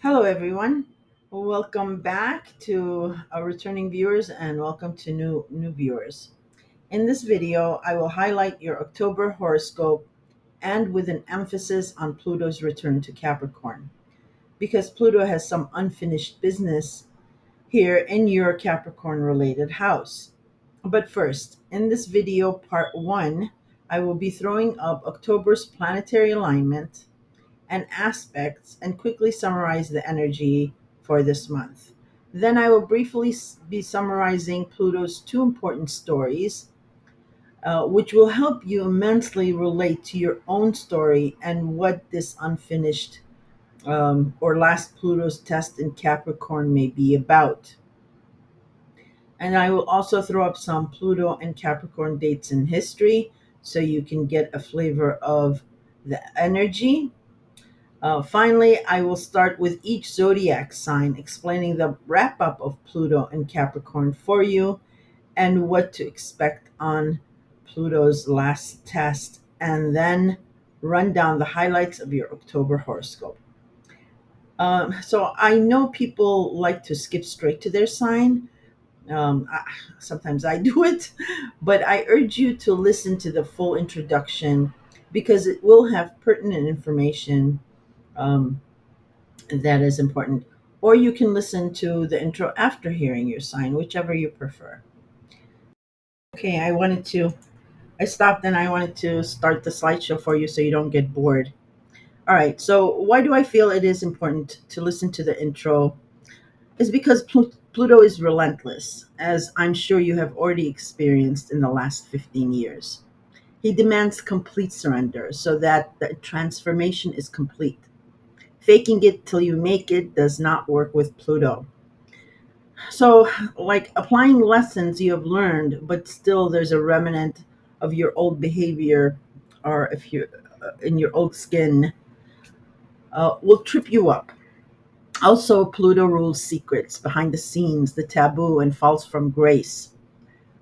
Hello, everyone. Welcome back to our returning viewers, and welcome to new viewers. In this video, I will highlight your October horoscope and with an emphasis on Pluto's return to Capricorn, because Pluto has some unfinished business here in your Capricorn related house. But first, in this video, part one, I will be throwing up October's planetary alignment and aspects and quickly summarize the energy for this month. Then I will briefly be summarizing Pluto's two important stories, which will help you immensely relate to your own story and what this unfinished or last Pluto's test in Capricorn may be about. And I will also throw up some Pluto and Capricorn dates in history so you can get a flavor of the energy. Finally, I will start with each zodiac sign, explaining the wrap up of Pluto and Capricorn for you and what to expect on Pluto's last test, and then run down the highlights of your October horoscope. So I know people like to skip straight to their sign. Sometimes I do it, but I urge you to listen to the full introduction because it will have pertinent information um, that is important. Or you can listen to the intro after hearing your sign, whichever you prefer. Okay, I stopped and I wanted to start the slideshow for you so you don't get bored. All right, so why do I feel it is important to listen to the intro? Is because Pluto is relentless, as I'm sure you have already experienced in the last 15 years. He demands complete surrender so that the transformation is complete. Faking it till you make it does not work with Pluto. So, like applying lessons you have learned, but still there's a remnant of your old behavior, or if you're in your old skin, will trip you up. Also, Pluto rules secrets behind the scenes, the taboo, and falls from grace,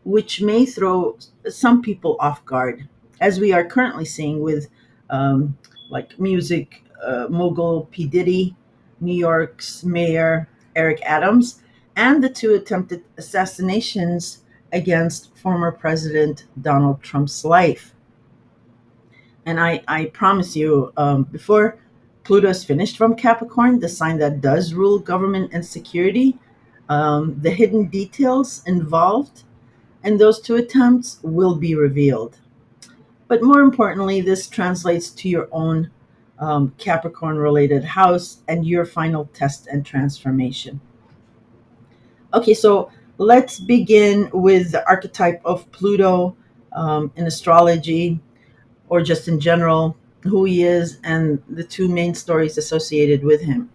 which may throw some people off guard, as we are currently seeing with um, like music mogul P. Diddy, New York's Mayor Eric Adams, and the two attempted assassinations against former President Donald Trump's life. And I promise you, before Pluto is finished from Capricorn, the sign that does rule government and security, the hidden details involved and those two attempts will be revealed. But more importantly, this translates to your own Capricorn related house and your final test and transformation. Okay, so let's begin with the archetype of Pluto in astrology or just in general, who he is, and the two main stories associated with him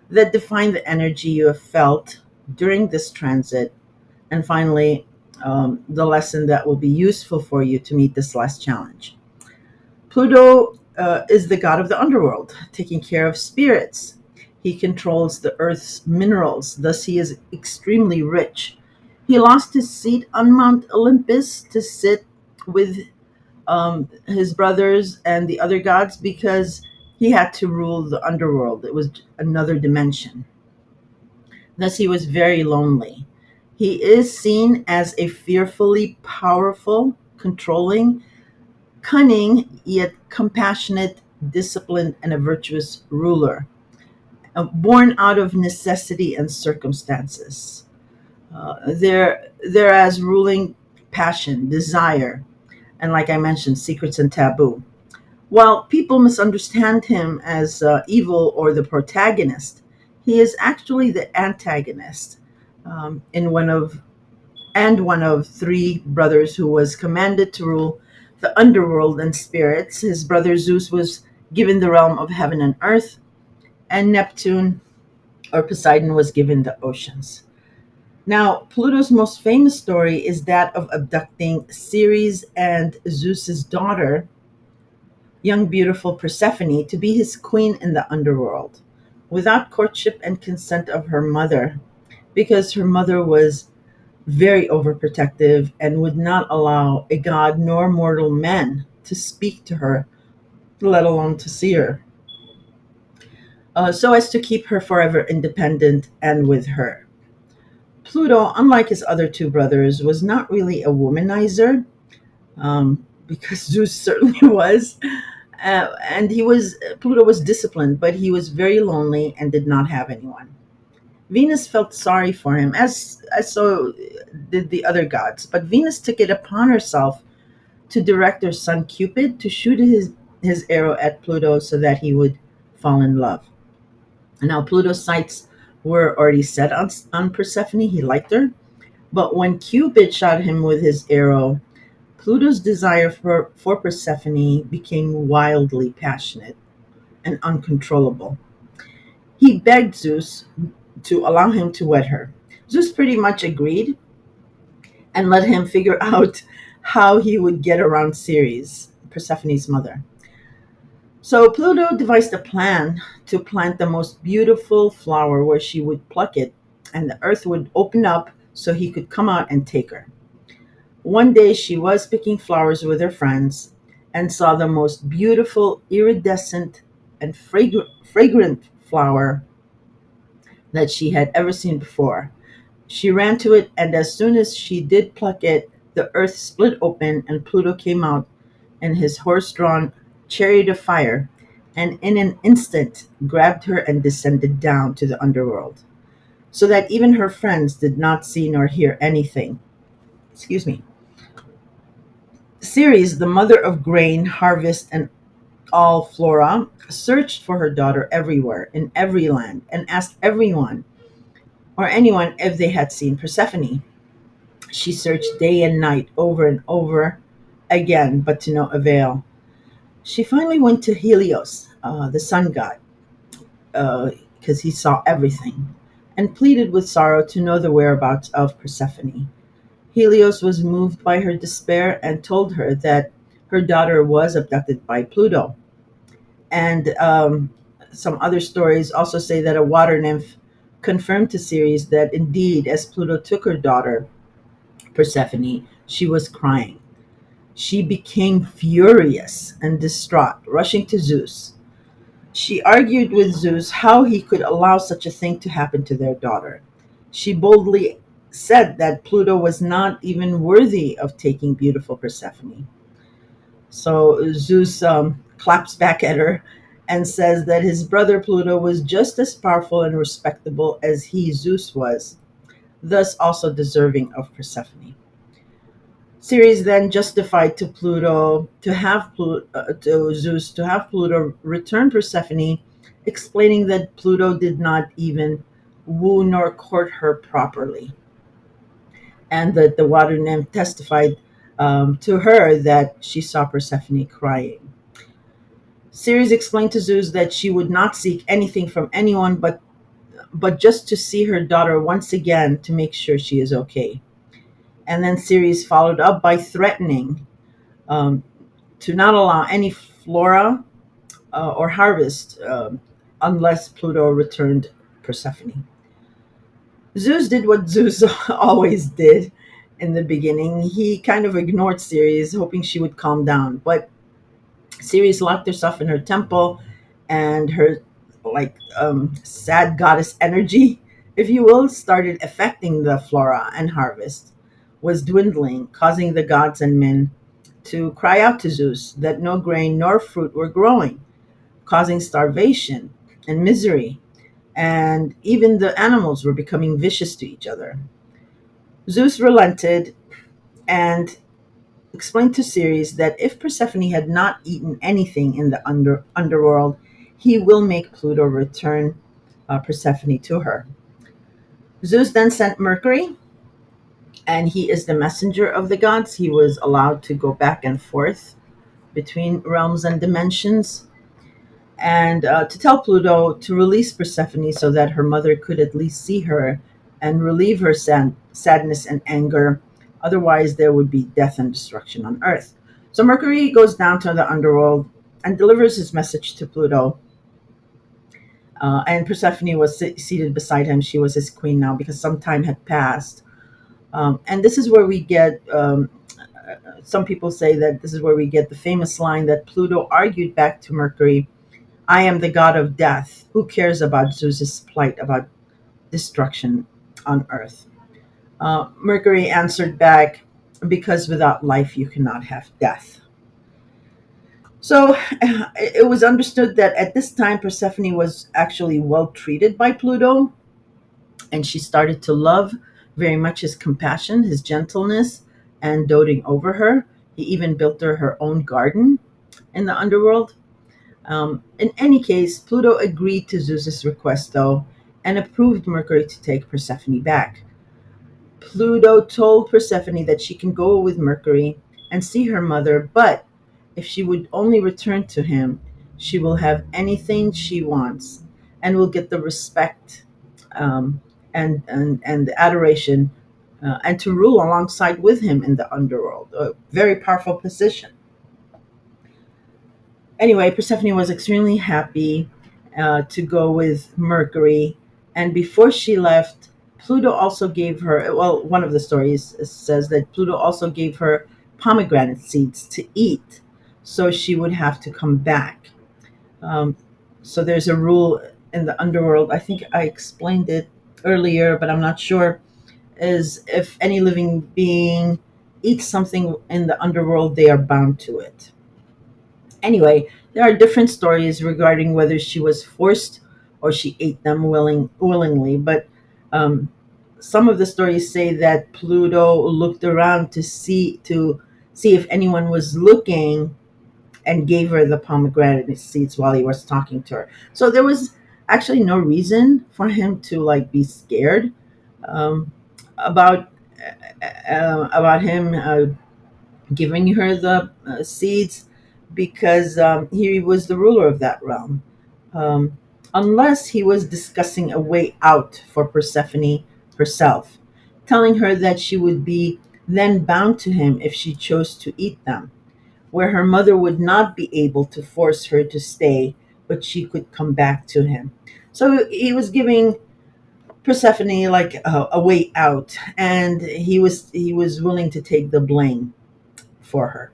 that define the energy you have felt during this transit. And finally, the lesson that will be useful for you to meet this last challenge. Pluto is the god of the underworld, taking care of spirits. He controls the earth's minerals, thus, he is extremely rich. He lost his seat on Mount Olympus to sit with his brothers and the other gods because he had to rule the underworld. It was another dimension. Thus, he was very lonely. He is seen as a fearfully powerful, controlling, cunning, yet compassionate, disciplined, and a virtuous ruler, born out of necessity and circumstances. There as ruling passion, desire, and like I mentioned, secrets and taboo. While people misunderstand him as evil or the protagonist, he is actually the antagonist in one of three brothers who was commanded to rule the underworld and spirits. His brother Zeus was given the realm of heaven and earth, and Neptune or Poseidon was given the oceans. Now, Pluto's most famous story is that of abducting Ceres and Zeus's daughter, young beautiful Persephone, to be his queen in the underworld, without courtship and consent of her mother, because her mother was very overprotective and would not allow a god nor mortal men to speak to her, let alone to see her. so as to keep her forever independent and with her. Pluto, unlike his other two brothers, was not really a womanizer, because Zeus certainly was. And Pluto was disciplined, but he was very lonely and did not have anyone. Venus felt sorry for him, as so did the other gods. But Venus took it upon herself to direct her son Cupid to shoot his arrow at Pluto so that he would fall in love. Now Pluto's sights were already set on Persephone. He liked her. But when Cupid shot him with his arrow, Pluto's desire for Persephone became wildly passionate and uncontrollable. He begged Zeus to allow him to wed her. Zeus pretty much agreed and let him figure out how he would get around Ceres, Persephone's mother. So Pluto devised a plan to plant the most beautiful flower where she would pluck it, and the earth would open up so he could come out and take her. One day she was picking flowers with her friends and saw the most beautiful, iridescent, and fragrant flower that she had ever seen before. She ran to it, and as soon as she did pluck it, the earth split open, and Pluto came out in his horse drawn chariot of fire, and in an instant grabbed her and descended down to the underworld, so that even her friends did not see nor hear anything. Excuse me. Ceres, the mother of grain, harvest, and all flora, searched for her daughter everywhere, in every land, and asked everyone or anyone if they had seen Persephone. She searched day and night, over and over again, but to no avail. She finally went to Helios, the sun god, because he saw everything, and pleaded with sorrow to know the whereabouts of Persephone. Helios was moved by her despair and told her that her daughter was abducted by Pluto. And some other stories also say that a water nymph confirmed to Ceres that indeed, as Pluto took her daughter, Persephone, she was crying. She became furious and distraught, rushing to Zeus. She argued with Zeus how he could allow such a thing to happen to their daughter. She boldly said that Pluto was not even worthy of taking beautiful Persephone. So Zeus claps back at her and says that his brother Pluto was just as powerful and respectable as he, Zeus, was, thus also deserving of Persephone. Ceres then justified to to Zeus to have Pluto return Persephone, explaining that Pluto did not even woo nor court her properly, and that the water nymph testified to her that she saw Persephone crying. Ceres explained to Zeus that she would not seek anything from anyone but just to see her daughter once again to make sure she is okay. And then Ceres followed up by threatening um, to not allow any flora or harvest unless Pluto returned Persephone. Zeus did what Zeus always did in the beginning. He kind of ignored Ceres, hoping she would calm down. But Ceres locked herself in her temple, and her sad goddess energy, if you will, started affecting the flora and harvest, was dwindling, causing the gods and men to cry out to Zeus that no grain nor fruit were growing, causing starvation and misery, and even the animals were becoming vicious to each other. Zeus relented and explained to Ceres that if Persephone had not eaten anything in the underworld, he will make Pluto return Persephone to her. Zeus then sent Mercury, and he is the messenger of the gods. He was allowed to go back and forth between realms and dimensions, and to tell Pluto to release Persephone so that her mother could at least see her and relieve her sadness and anger. Otherwise, there would be death and destruction on Earth. So Mercury goes down to the underworld and delivers his message to Pluto. And Persephone was seated beside him. She was his queen now because some time had passed. And this is where we get, some people say that this is where we get the famous line that Pluto argued back to Mercury, I am the god of death. Who cares about Zeus's plight about destruction on earth? Mercury answered back, because without life you cannot have death. So it was understood that at this time Persephone was actually well treated by Pluto, and she started to love very much his compassion, his gentleness, and doting over her. He even built her own garden in the underworld. In any case, Pluto agreed to Zeus's request, though, and approved Mercury to take Persephone back. Pluto told Persephone that she can go with Mercury and see her mother, but if she would only return to him, she will have anything she wants and will get the respect, um, and the adoration, and to rule alongside with him in the underworld. A very powerful position. Anyway, Persephone was extremely happy to go with Mercury, and before she left, Pluto also gave her. Well, one of the stories says that Pluto also gave her pomegranate seeds to eat, so she would have to come back. Um, so there's a rule in the underworld. I think I explained it earlier, but I'm not sure. Is if any living being eats something in the underworld, they are bound to it. Anyway, there are different stories regarding whether she was forced or she ate them willingly, but um, some of the stories say that Pluto looked around to see if anyone was looking and gave her the pomegranate seeds while he was talking to her. So there was actually no reason for him to like be scared um, about about him giving her the seeds, because he was the ruler of that realm. Um, Unless he was discussing a way out for Persephone herself, telling her that she would be then bound to him if she chose to eat them, where her mother would not be able to force her to stay, but she could come back to him. So he was giving Persephone like a way out, and he was willing to take the blame for her.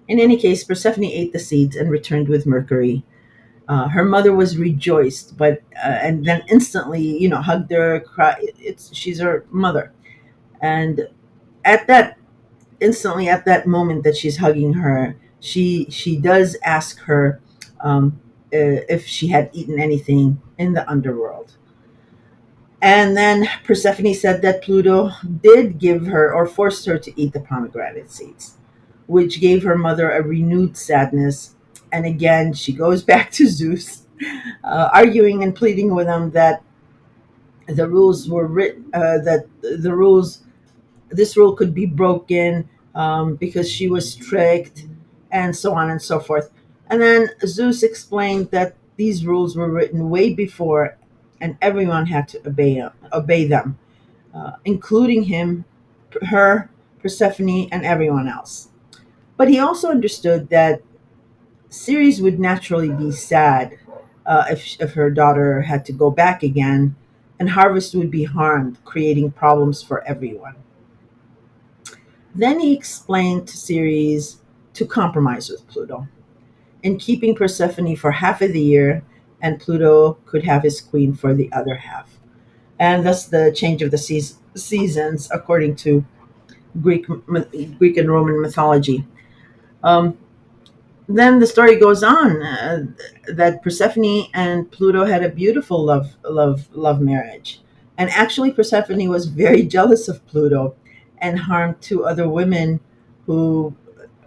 In any case, Persephone ate the seeds and returned with Mercury. Her mother was rejoiced, but and then instantly, hugged her, cried. She's her mother, and at that instantly at that moment that she's hugging her, she does ask her if she had eaten anything in the underworld. And then Persephone said that Pluto did give her or forced her to eat the pomegranate seeds, which gave her mother a renewed sadness. And again, she goes back to Zeus, arguing and pleading with him that the rules were written, that the rules, this rule could be broken because she was strict, and so on and so forth. And then Zeus explained that these rules were written way before, and everyone had to obey them, including him, her, Persephone, and everyone else. But he also understood that Ceres would naturally be sad if her daughter had to go back again, and harvest would be harmed, creating problems for everyone. Then he explained to Ceres to compromise with Pluto in keeping Persephone for half of the year, and Pluto could have his queen for the other half. And thus the change of the seasons according to Greek and Roman mythology. Um, then the story goes on that Persephone and Pluto had a beautiful love marriage, and actually Persephone was very jealous of Pluto and harmed two other women who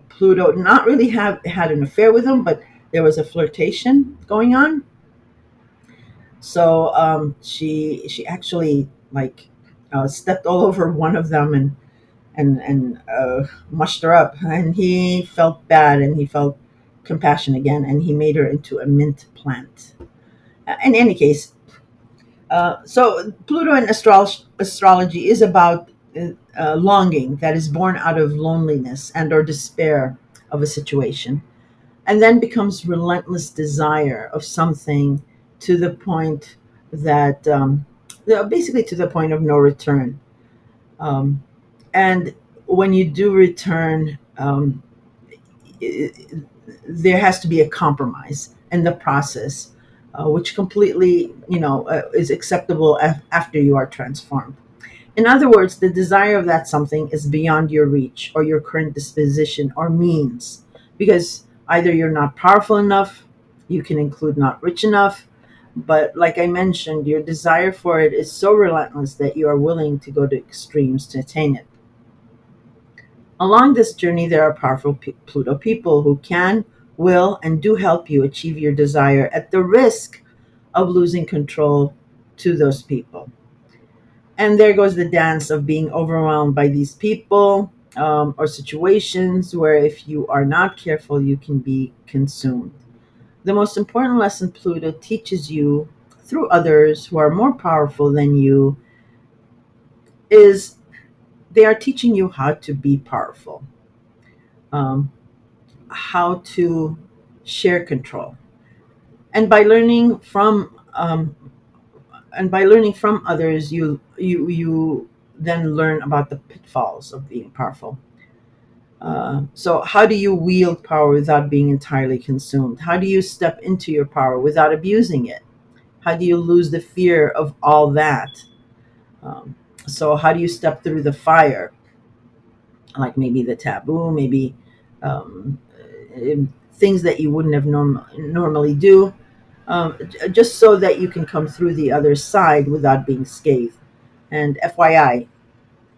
Pluto not really have had an affair with them, but there was a flirtation going on. So she actually like stepped all over one of them and mushed her up, and he felt bad and he felt compassion again, and he made her into a mint plant. In any case, so Pluto in astrology is about longing that is born out of loneliness and or despair of a situation, and then becomes relentless desire of something to the point that basically to the point of no return. Um, and when you do return, there has to be a compromise. in the process, which completely, is acceptable after you are transformed. In other words, the desire of that something is beyond your reach or your current disposition or means, because either you're not powerful enough, you can include not rich enough, but like I mentioned, your desire for it is so relentless that you are willing to go to extremes to attain it. Along this journey, there are powerful Pluto people who can, will, and do help you achieve your desire at the risk of losing control to those people. And there goes the dance of being overwhelmed by these people, or situations where if you are not careful, you can be consumed. The most important lesson Pluto teaches you through others who are more powerful than you is they are teaching you how to be powerful, um, how to share control. And by learning from others, you then learn about the pitfalls of being powerful. So, how do you wield power without being entirely consumed? How do you step into your power without abusing it? How do you lose the fear of all that? Um, so, how do you step through the fire? Like maybe the taboo, maybe um, things that you wouldn't have normally do, just so that you can come through the other side without being scathed. And FYI,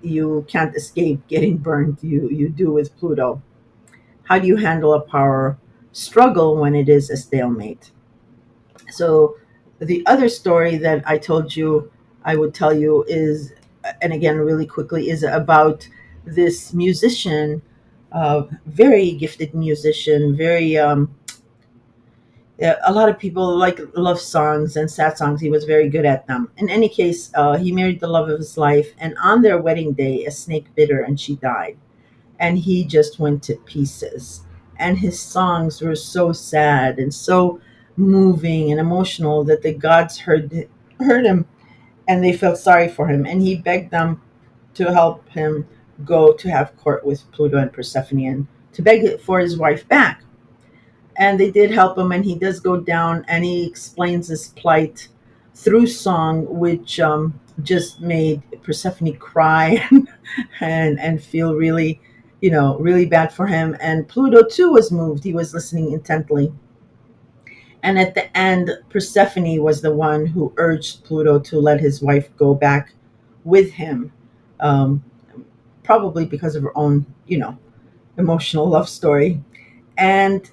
you can't escape getting burned. You do with Pluto. How do you handle a power struggle when it is a stalemate? So, the other story that I told you I would tell you is, and again, really quickly, is about this musician, very gifted musician, very, yeah, a lot of people like love songs and sad songs. He was very good at them. In any case, he married the love of his life, and on their wedding day, a snake bit her and she died, and he just went to pieces. And his songs were so sad and so moving and emotional that the gods heard him, and they felt sorry for him. And he begged them to help him go to have court with Pluto and Persephone and to beg for his wife back. And they did help him, and he does go down and he explains his plight through song, which just made Persephone cry and feel really, really bad for him. And Pluto too was moved. He was listening intently. And at the end, Persephone was the one who urged Pluto to let his wife go back with him, um, probably because of her own, emotional love story. And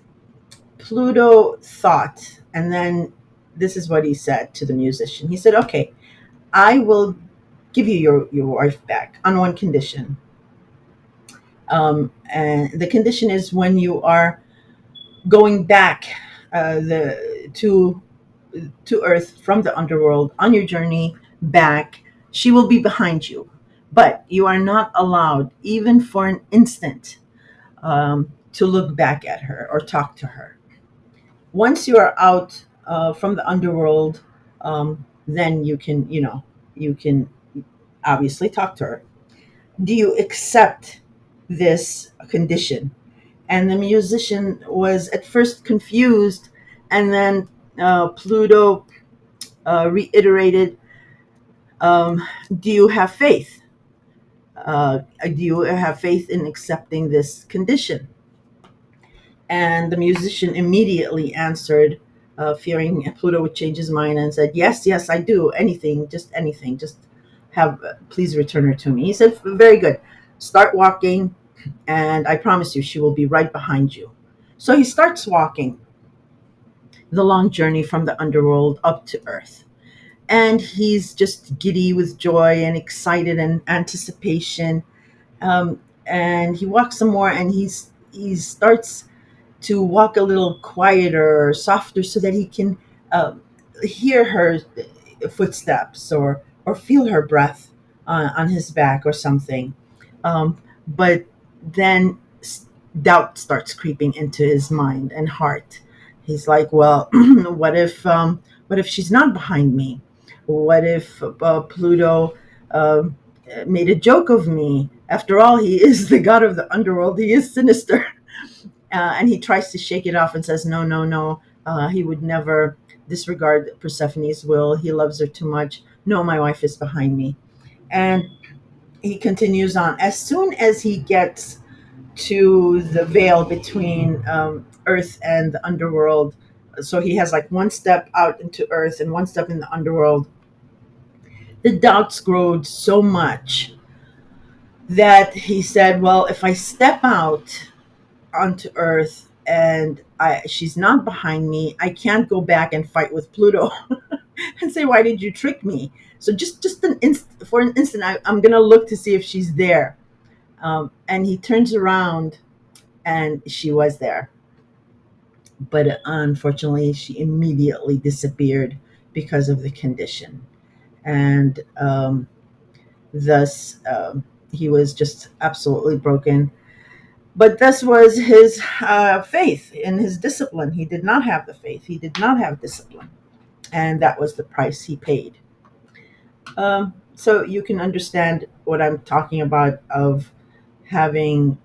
Pluto thought, and then this is what he said to the musician. He said, "Okay, I will give you your wife back on one condition. And the condition is when you are going back the to Earth from the underworld on your journey back, she will be behind you, but you are not allowed, even for an instant, to look back at her or talk to her. Once you are out from the underworld, then you can obviously talk to her. Do you accept this condition?" And the musician was at first confused, and then Pluto reiterated, "Do you have faith? Do you have faith in accepting this condition?" And the musician immediately answered, fearing Pluto would change his mind, and said, "Yes, yes, I do. Anything. Just please return her to me." He said, "Very good. Start walking, and I promise you, she will be right behind you." So he starts walking the long journey from the underworld up to Earth. And he's just giddy with joy and excited and anticipation. And he walks some more, and he starts to walk a little quieter or softer so that he can uh, hear her footsteps or feel her breath on his back or something. But then doubt starts creeping into his mind and heart. He's like, "Well, what if she's not behind me? What if Pluto um made a joke of me? After all, he is the god of the underworld. He is sinister." And he tries to shake it off and says, "No, no, no. He would never disregard Persephone's will. He loves her too much. No, my wife is behind me. And he continues on. As soon as he gets to the veil between Earth and the underworld, so he has like one step out into Earth and one step in the underworld, the doubts growed so much that he said, well, if I step out onto Earth and she's not behind me, I can't go back and fight with Pluto and say, why did you trick me? So just for an instant, I'm going to look to see if she's there. And he turns around and she was there. But unfortunately, she immediately disappeared because of the condition. And thus, he was just absolutely broken. But this was his faith in his discipline. He did not have the faith, he did not have discipline. And that was the price he paid. So you can understand what I'm talking about of having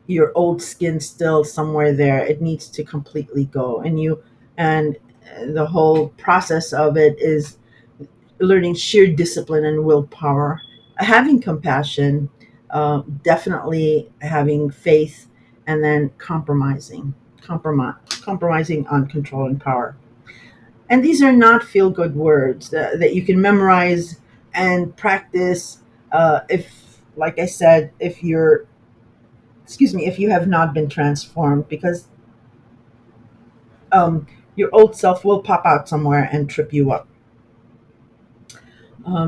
your old skin still somewhere there. It needs to completely go. And the whole process of it is learning sheer discipline and willpower, having compassion, definitely having faith, and then compromising on control and power. And these are not feel good words that you can memorize and practice. If, like I said, if you're, excuse me, if you have not been transformed, because your old self will pop out somewhere and trip you up.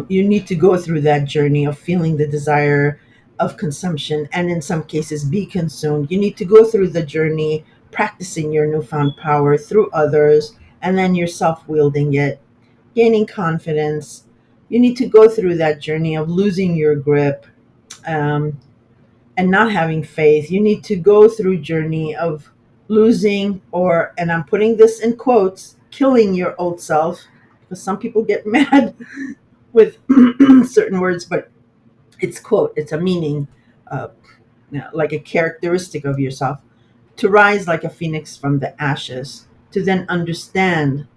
You need to go through that journey of feeling the desire of consumption and in some cases be consumed. You need to go through the journey practicing your newfound power through others and then yourself wielding it, gaining confidence. You need to go through that journey of losing your grip, um, and not having faith. You need to go through journey of losing, or, and I'm putting this in quotes, killing your old self, because some people get mad with certain words, but it's quote, it's a meaning, uh, like a characteristic of yourself, to rise like a phoenix from the ashes, to then understand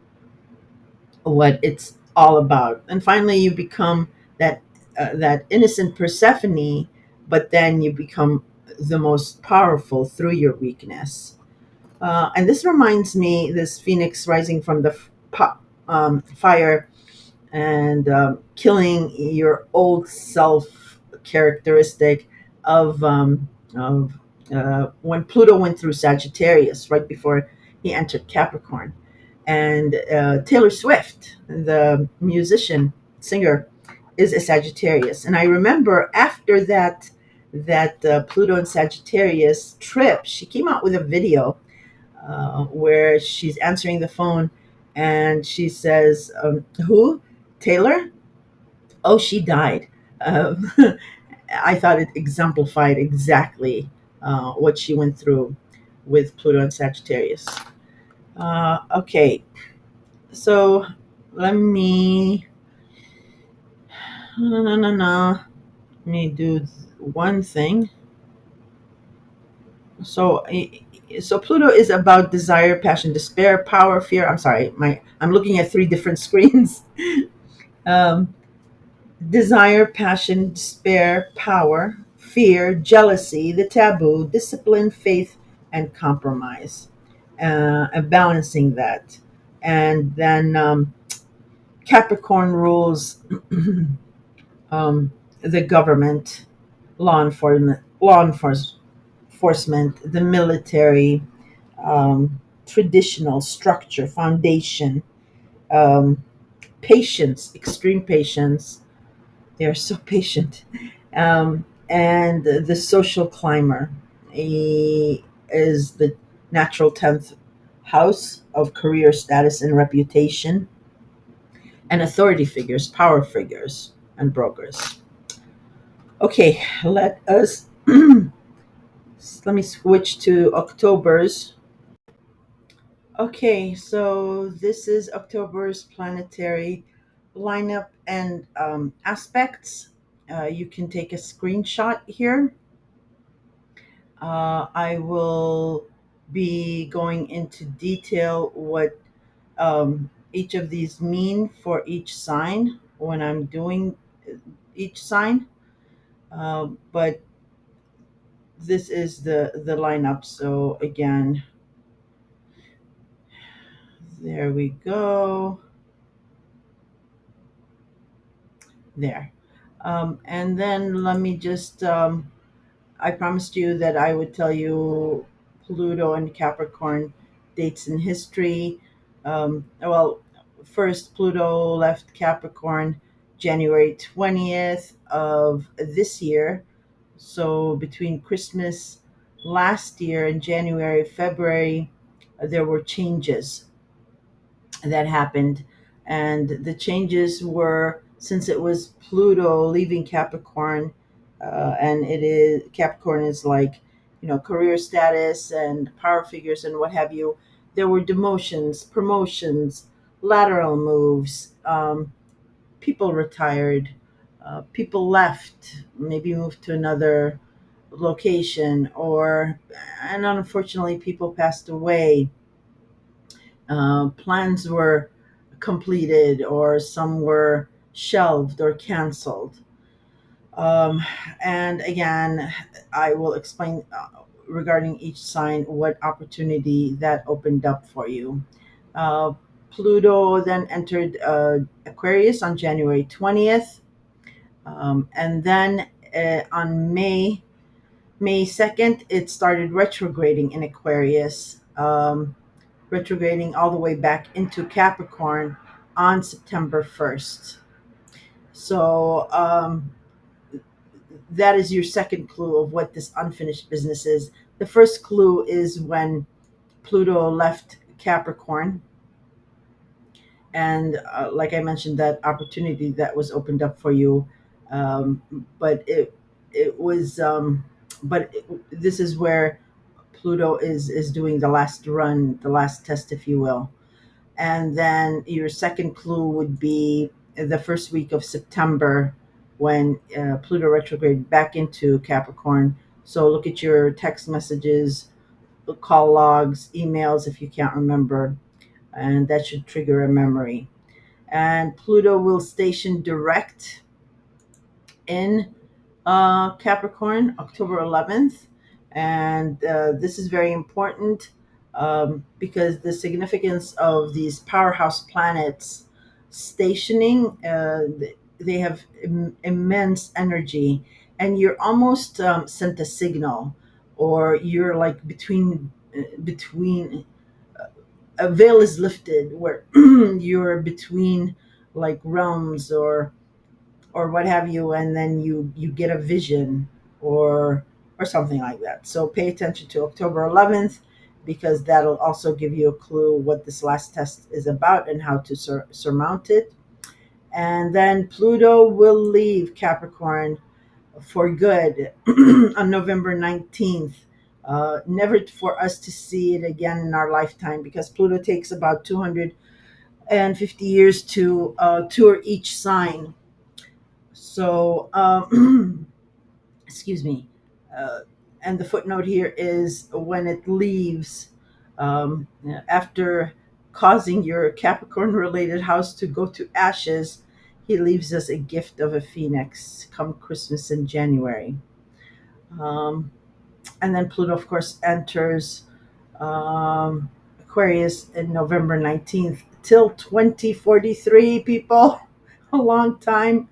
what it's all about, and finally you become that that innocent Persephone, but then you become the most powerful through your weakness. And this reminds me, this phoenix rising from the fire and killing your old self characteristic of when Pluto went through Sagittarius right before he entered Capricorn. And Taylor Swift, the musician, singer, is a Sagittarius. And I remember after that Pluto and Sagittarius trip, she came out with a video where she's answering the phone and she says, "Who? Taylor? Oh, she died." Um, I thought it exemplified exactly what she went through with Pluto and Sagittarius. Okay, so let me no no no no let me do one thing. So Pluto is about desire, passion, despair, power, fear. I'm sorry, I'm looking at three different screens. um, Desire, passion, despair, power, fear, jealousy, the taboo, discipline, faith, and compromise, and balancing that. And then Capricorn rules the government, law enforcement, the military, traditional structure, foundation, um, patience, extreme patience. They are so patient. And the social climber, he is the natural 10th house of career status and reputation, and authority figures, power figures, and brokers. Okay, let me switch to October's. Okay, so this is October's planetary lineup and aspects. You can take a screenshot here. I will. be going into detail what each of these mean for each sign when I'm doing each sign. But this is the lineup. So again, there we go. There. And then let me just, I promised you that I would tell you Pluto and Capricorn dates in history. Well, first, Pluto left Capricorn January 20th of this year. So between Christmas last year and January, February, there were changes that happened. And the changes were, since it was Pluto leaving Capricorn, and it is Capricorn is like, career status and power figures and what have you. There were demotions, promotions, lateral moves. People retired. People left, maybe moved to another location, or, and unfortunately, people passed away. Plans were completed, or some were shelved or canceled. Um, and again, I will explain regarding each sign what opportunity that opened up for you. Uh, Pluto then entered Aquarius on January 20th. And then on May 2nd, it started retrograding in Aquarius. Retrograding all the way back into Capricorn on September 1st. So that is your second clue of what this unfinished business is. The first clue is when Pluto left Capricorn, and like I mentioned, that opportunity that was opened up for you, um, but it was, this is where Pluto is doing the last run, the last test, if you will. And then your second clue would be the first week of September when Pluto retrograde back into Capricorn. So look at your text messages, call logs, emails if you can't remember, and that should trigger a memory. And Pluto will station direct in Capricorn, October 11th. And this is very important because the significance of these powerhouse planets stationing, they have immense energy, and you're almost sent a signal, or you're like between a veil is lifted, where you're between like realms, or what have you, and then you get a vision, or something like that. So pay attention to October 11th, because that'll also give you a clue what this last test is about and how to surmount it. And then Pluto will leave Capricorn for good on November 19th. Never for us to see it again in our lifetime, because Pluto takes about 250 years to tour each sign. So, excuse me. Uh, and the footnote here is when it leaves, after causing your Capricorn related house to go to ashes, he leaves us a gift of a phoenix come Christmas in January. Um, and then Pluto, of course, enters Aquarius in November 19th till 2043, people. A long time.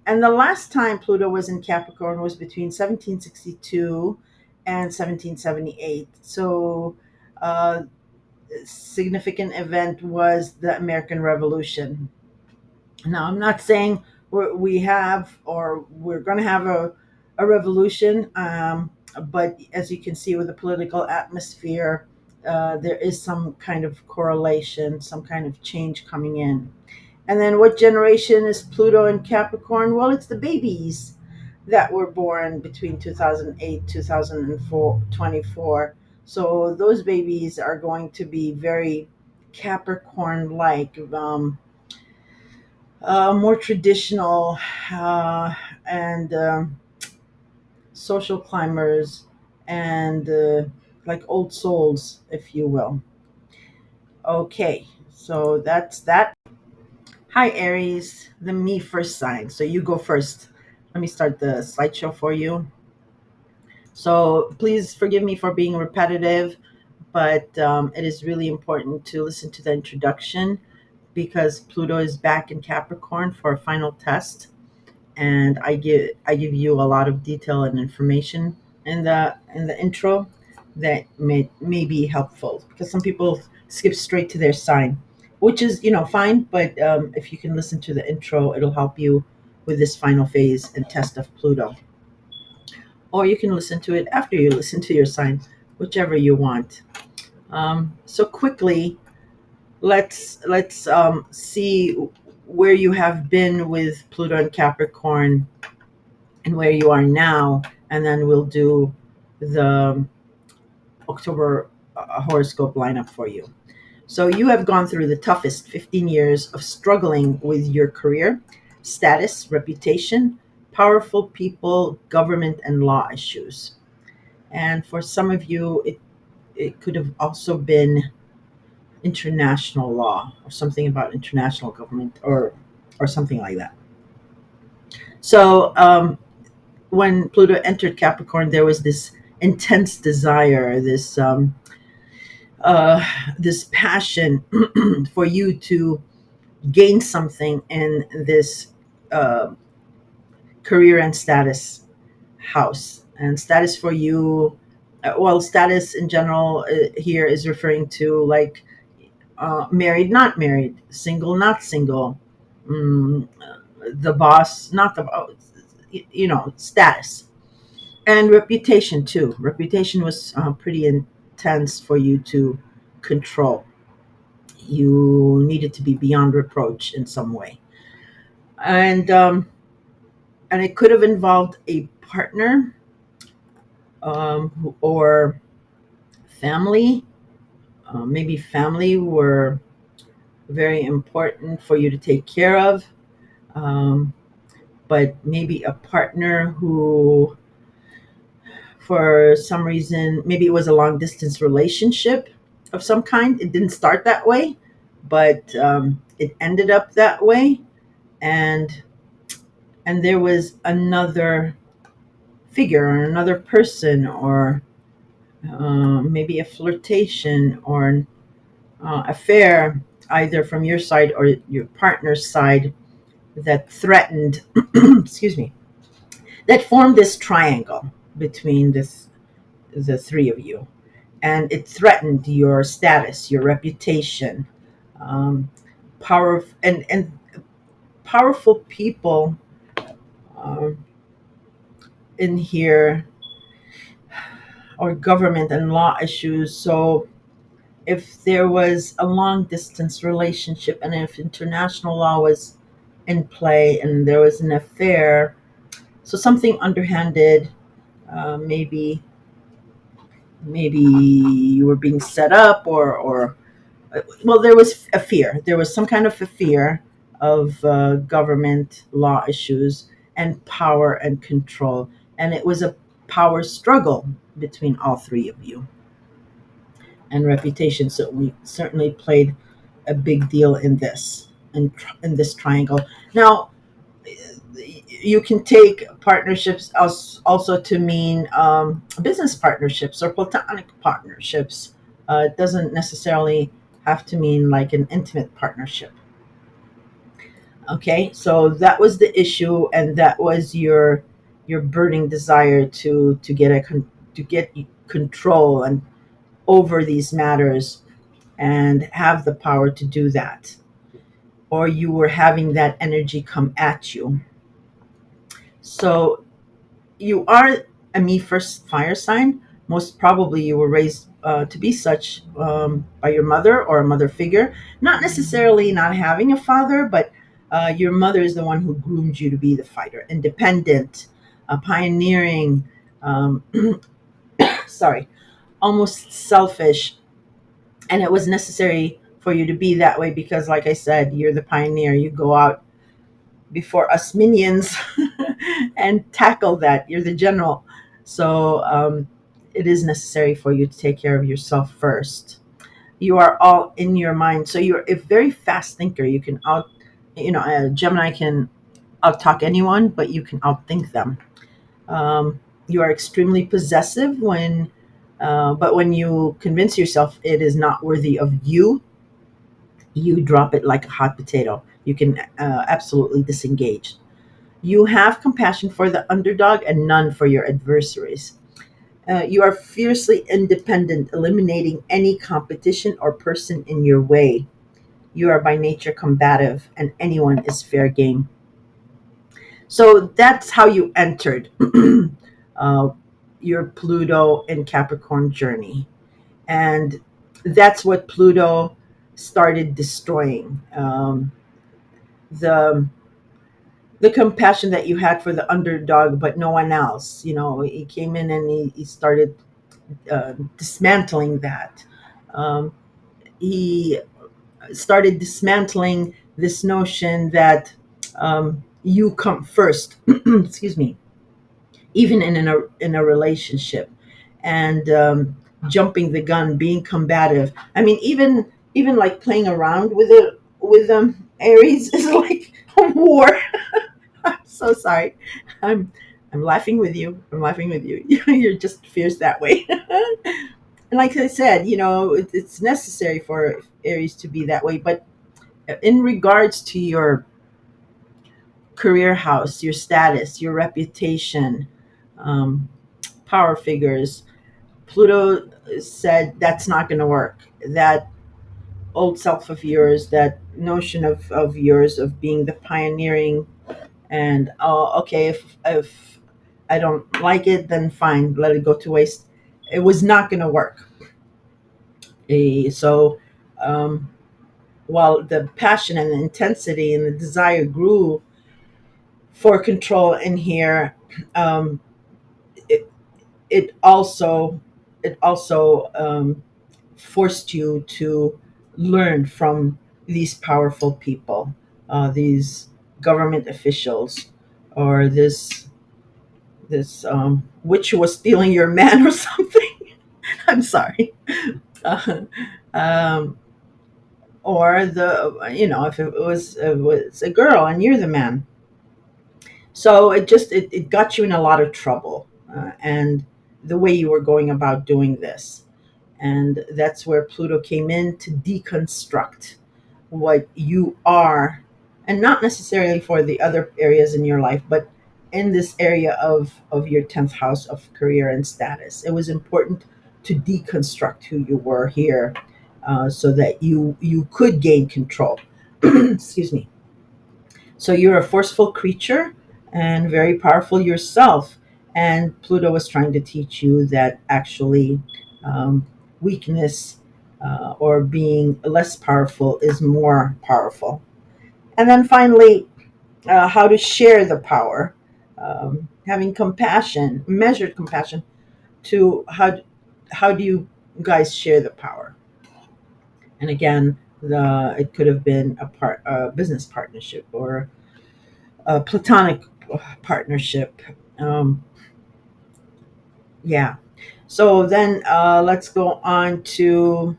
And the last time Pluto was in Capricorn was between 1762 and 1778. So, significant event was the American Revolution. Now, I'm not saying we have, or we're going to have a revolution, but as you can see with the political atmosphere, there is some kind of correlation, some kind of change coming in. And then what generation is Pluto in Capricorn? Well, it's the babies that were born between 2008 2024. So those babies are going to be very Capricorn like, more traditional, and social climbers, and like old souls, if you will. Okay, so that's that. Hi, Aries, the me first sign. So you go first. Let me start the slideshow for you. So please forgive me for being repetitive, but it is really important to listen to the introduction because Pluto is back in Capricorn for a final test, and I give you a lot of detail and information in the intro that may be helpful because some people skip straight to their sign, which is fine. But if you can listen to the intro, it'll help you with this final phase and test of Pluto. Or you can listen to it after you listen to your sign, whichever you want. So quickly, let's see where you have been with Pluto and Capricorn and where you are now, and then we'll do the October horoscope lineup for you. So you have gone through the toughest 15 years of struggling with your career, status, reputation, powerful people, government, and law issues. And for some of you, it could have also been international law or something about international government or something like that. So when Pluto entered Capricorn, there was this intense desire, uh, this passion for you to gain something in this uh, career and status house. And status for you, well, status in general here is referring to like married, not married, single, not single, mm, the boss, not the boss, status. And reputation too. Reputation was pretty intense for you to control. You needed to be beyond reproach in some way, and it could have involved a partner or family. Maybe family were very important for you to take care of, um, but maybe a partner who, for some reason, maybe it was a long distance relationship of some kind. It didn't start that way, but it ended up that way, and there was another figure or another person or maybe a flirtation or an affair, either from your side or your partner's side, that threatened, excuse me, that formed this triangle between the three of you, and it threatened your status, your reputation, um, power, and powerful people um, in here, or government and law issues. So if there was a long distance relationship and if international law was in play and there was an affair, so something underhanded, maybe you were being set up, or well, there was a fear. There was some kind of a fear of government law issues and power and control, and it was a power struggle between all three of you. And reputation certainly played a big deal in in this triangle. Now, you can take partnerships also to mean business partnerships or platonic partnerships. It doesn't necessarily have to mean like an intimate partnership. Okay, so that was the issue, and that was your burning desire to get control and over these matters and have the power to do that, or you were having that energy come at you. So you are a me first fire sign. Most probably you were raised to be such by your mother or a mother figure. Not necessarily not having a father, but your mother is the one who groomed you to be the fighter, independent, pioneering, um, sorry, almost selfish. And it was necessary for you to be that way because, like I said, you're the pioneer. You go out before us minions and tackle that. You're the general. So it is necessary for you to take care of yourself first. You are all in your mind, so you're a very fast thinker. You can out, Gemini can out talk anyone, but you can outthink them. You are extremely possessive but when you convince yourself it is not worthy of you, you drop it like a hot potato. You can absolutely disengage. You have compassion for the underdog and none for your adversaries. You are fiercely independent, eliminating any competition or person in your way. You are by nature combative, and anyone is fair game. So that's how you entered uh, your Pluto and Capricorn journey. And that's what Pluto started destroying. The the compassion that you had for the underdog, but no one else. He came in and he started dismantling that. Um, he started dismantling this notion that you come first. Excuse me. Even in a relationship, and jumping the gun, being combative. I mean, even like playing around with Aries is like a war. I'm so sorry. I'm laughing with you. I'm laughing with you. You're just fierce that way. And like I said, it's necessary for Aries to be that way. But in regards to your career house, your status, your reputation, um, power figures, Pluto said that's not going to work. That old self of yours, that notion of yours of being the pioneering, and oh, okay, if I don't like it, then fine, let it go to waste. It was not going to work. So, um, while the passion and the intensity and the desire grew for control in here, um, it, it also forced you to learn from these powerful people, these government officials, or this witch who was stealing your man or something. I'm sorry. Uh, um, or if it was a girl and you're the man. So it got you in a lot of trouble, and the way you were going about doing this. And that's where Pluto came in to deconstruct what you are, and not necessarily for the other areas in your life, but in this area of your 10th house of career and status. It was important to deconstruct who you were here, so that you could gain control. Excuse me. So you're a forceful creature and very powerful yourself. And Pluto was trying to teach you that actually, weakness, or being less powerful is more powerful. And then finally, how to share the power, having compassion, measured compassion, to how do you guys share the power? And again, it could have been a business partnership, or a platonic partnership. Um, yeah. So then, let's go on to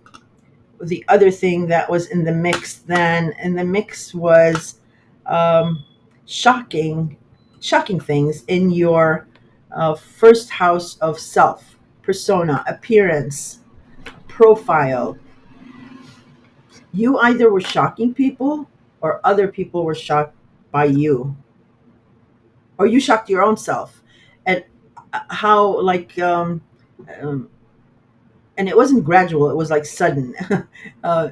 the other thing that was in the mix. Then in the mix was, um, shocking, shocking things in your first house of self, persona, appearance, profile. You either were shocking people, or other people were shocked by you, or you shocked your own self. And how, like, um, and it wasn't gradual, it was like sudden. uh,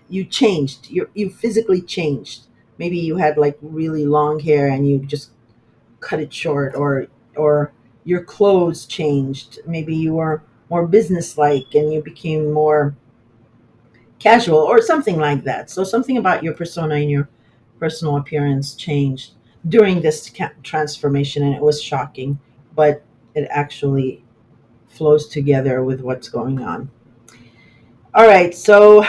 you changed, you physically changed. Maybe you had like really long hair and you just cut it short, or your clothes changed. Maybe you were more businesslike and you became more casual, or something like that. So something about your persona and your personal appearance changed during this transformation, and it was shocking, but it actually flows together with what's going on. All right, so,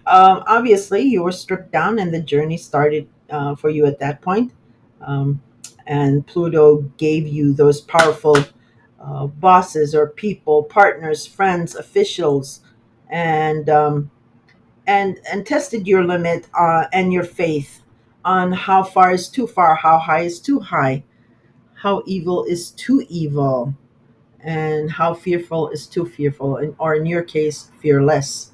obviously you were stripped down, and the journey started for you at that point. Um, and Pluto gave you those powerful bosses or people, partners, friends, officials, and and tested your limit and your faith on how far is too far, how high is too high, how evil is too evil, and how fearful is too fearful, and, or in your case, fearless.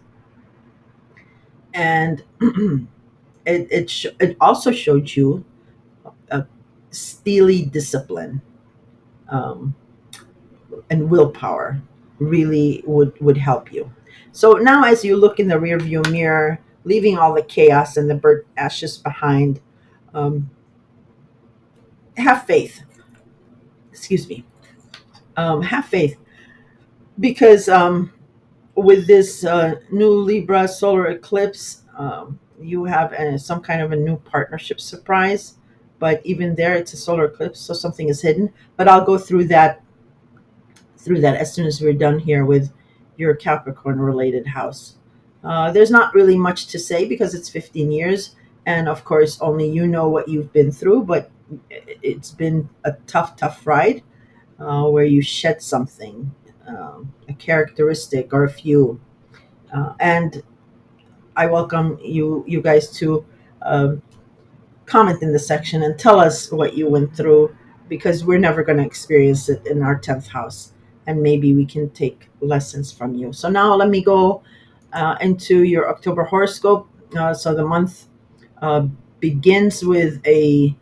And it also showed you a steely discipline, um, and willpower really would help you. So now, as you look in the rearview mirror, leaving all the chaos and the burnt ashes behind, um, have faith. Excuse me. Have faith because with this new Libra solar eclipse, you have some kind of a new partnership surprise. But even there, it's a solar eclipse, so something is hidden. But I'll go through that as soon as we're done here with your Capricorn related house. There's not really much to say because it's 15 years, and of course, only you know what you've been through. But it's been a tough ride where you shed something, a characteristic or a few. And I welcome you guys to um, comment in the section and tell us what you went through, because we're never going to experience it in our 10th house, and maybe we can take lessons from you. So now let me go into your October horoscope. So the month uh, begins with a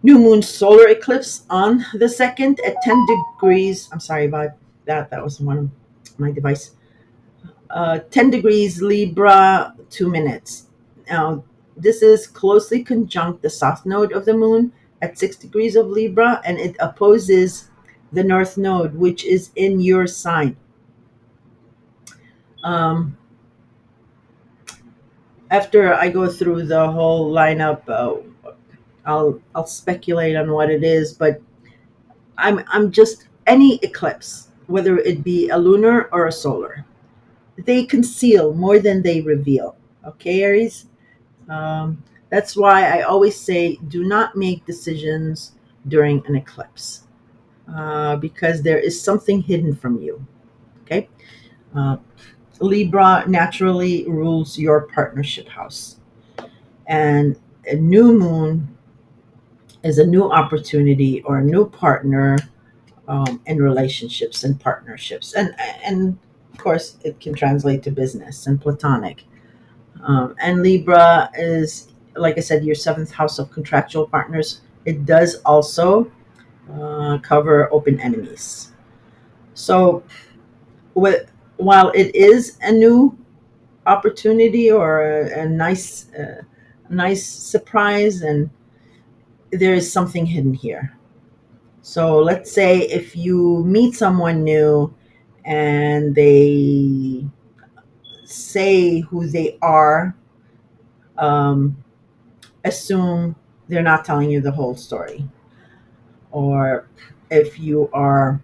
new moon solar eclipse on the 2nd at 10 degrees. I'm sorry about that. That was one of my device. 10 degrees Libra, 2 minutes. Now, this is closely conjunct the south node of the moon at 6 degrees of Libra, and it opposes the north node, which is in your sign. Um, After I go through the whole lineup, I'll speculate on what it is, but I'm just any eclipse, whether it be a lunar or a solar, they conceal more than they reveal. Okay, Aries. Um, that's why I always say do not make decisions during an eclipse, because there is something hidden from you. Okay. Uh, Libra naturally rules your partnership house, and a new moon is a new opportunity or a new partner in relationships and partnerships, and of course it can translate to business and platonic. And Libra is, like I said, your seventh house of contractual partners. It does also cover open enemies. So, while it is a new opportunity or a nice surprise, and there is something hidden here. So, let's say if you meet someone new and they say who they are, um, assume they're not telling you the whole story. Or if you are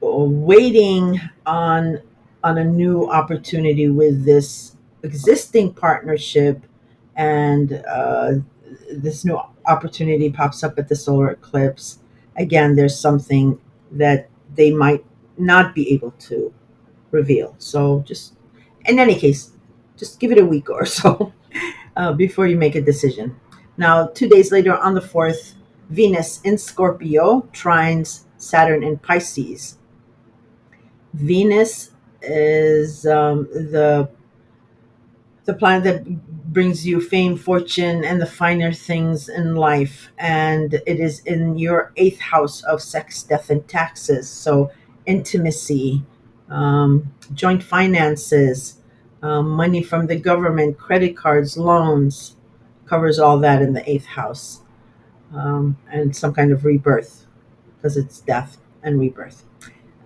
waiting on a new opportunity with this existing partnership, and this new opportunity pops up at the solar eclipse, again, there's something that they might not be able to reveal. So just in any case, just give it a week or so before you make a decision. Now, 2 days later, on the 4th, Venus in Scorpio trines Saturn in Pisces. Venus is the planet that brings you fame, fortune, and the finer things in life. And it is in your eighth house of sex, death, and taxes. So, intimacy, joint finances, money from the government, credit cards, loans, covers all that in the eighth house. And some kind of rebirth, because it's death and rebirth.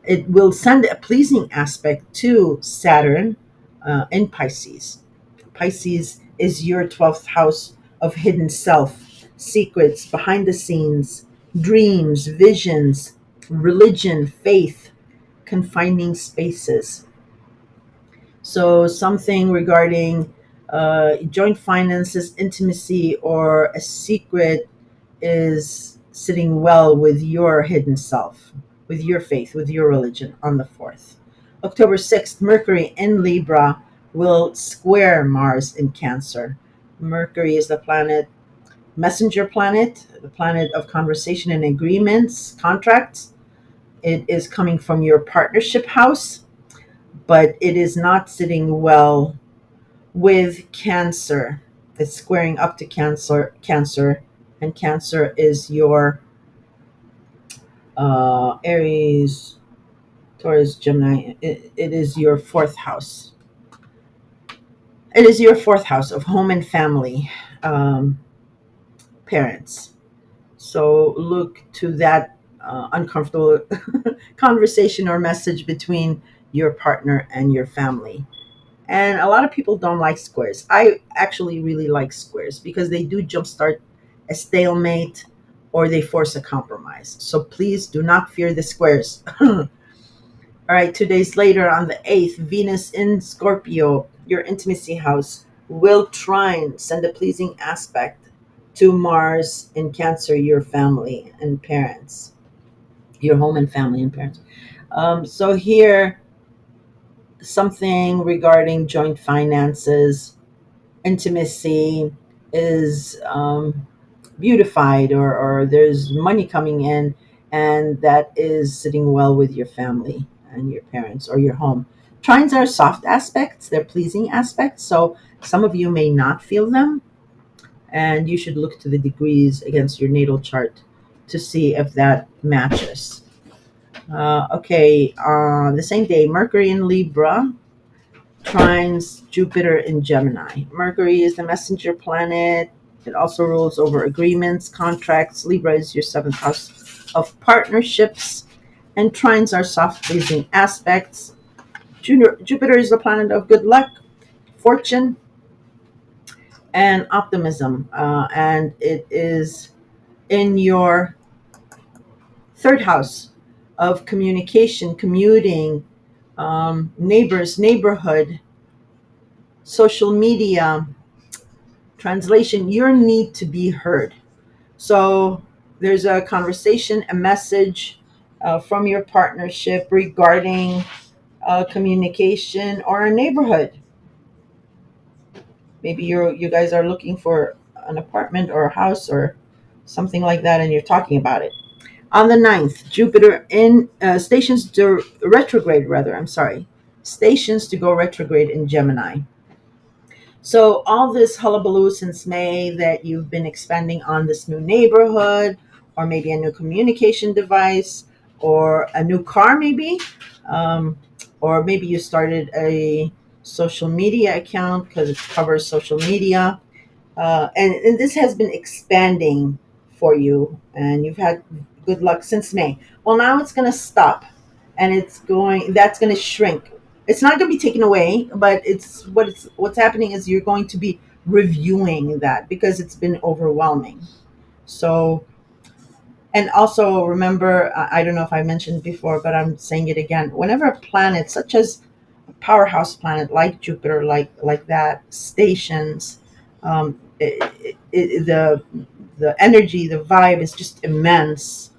It will send a pleasing aspect to Saturn in Pisces. Pisces is your 12th house of hidden self, secrets, behind the scenes, dreams, visions, religion, faith, confining spaces. So, something regarding joint finances, intimacy, or a secret is sitting well with your hidden self, with your faith, with your religion on the 4th. October 6th, Mercury in Libra will square Mars in Cancer. Mercury is the planet, messenger planet, the planet of conversation and agreements, contracts. It is coming from your partnership house, but it is not sitting well with Cancer. It's squaring up to Cancer, and Cancer is your Aries, Taurus, Gemini. It is your fourth house. It is your fourth house of home and family, um, parents. So look to that uncomfortable conversation or message between your partner and your family. And a lot of people don't like squares. I actually really like squares because they do jumpstart a stalemate or they force a compromise. So please do not fear the squares. All right, 2 days later, on the 8th, Venus in Scorpio, your intimacy house, will trine, send a pleasing aspect to Mars in Cancer, your family and parents, your home and family and parents. So here, something regarding joint finances, intimacy is beautified, or there's money coming in, and that is sitting well with your family and your parents or your home. Trines are soft aspects, they're pleasing aspects, so some of you may not feel them, and you should look to the degrees against your natal chart to see if that matches. Okay, the same day, Mercury in Libra trines Jupiter in Gemini. Mercury is the messenger planet. It also rules over agreements, contracts. Libra is your seventh house of partnerships. And trines are soft, pleasing aspects. Jupiter is the planet of good luck, fortune, and optimism. And it is in your third house of communication, commuting, neighbors, neighborhood, social media, translation, your need to be heard. So there's a conversation, a message from your partnership regarding communication or a neighborhood. Maybe you guys are looking for an apartment or a house or something like that, and you're talking about it. On the 9th, Jupiter in stations to retrograde, rather, I'm sorry, stations to go retrograde in Gemini. So all this hullabaloo since May that you've been expanding on this new neighborhood, or maybe a new communication device, or a new car, maybe, um, or maybe you started a social media account because it covers social media, and this has been expanding for you, and you've had good luck since May. Well, now it's going to stop, and that's going to shrink. It's not going to be taken away, but what's happening is you're going to be reviewing that because it's been overwhelming. So, and also remember, I don't know if I mentioned before, but I'm saying it again. Whenever a planet, such as a powerhouse planet like Jupiter, like that, stations, the energy, the vibe is just immense,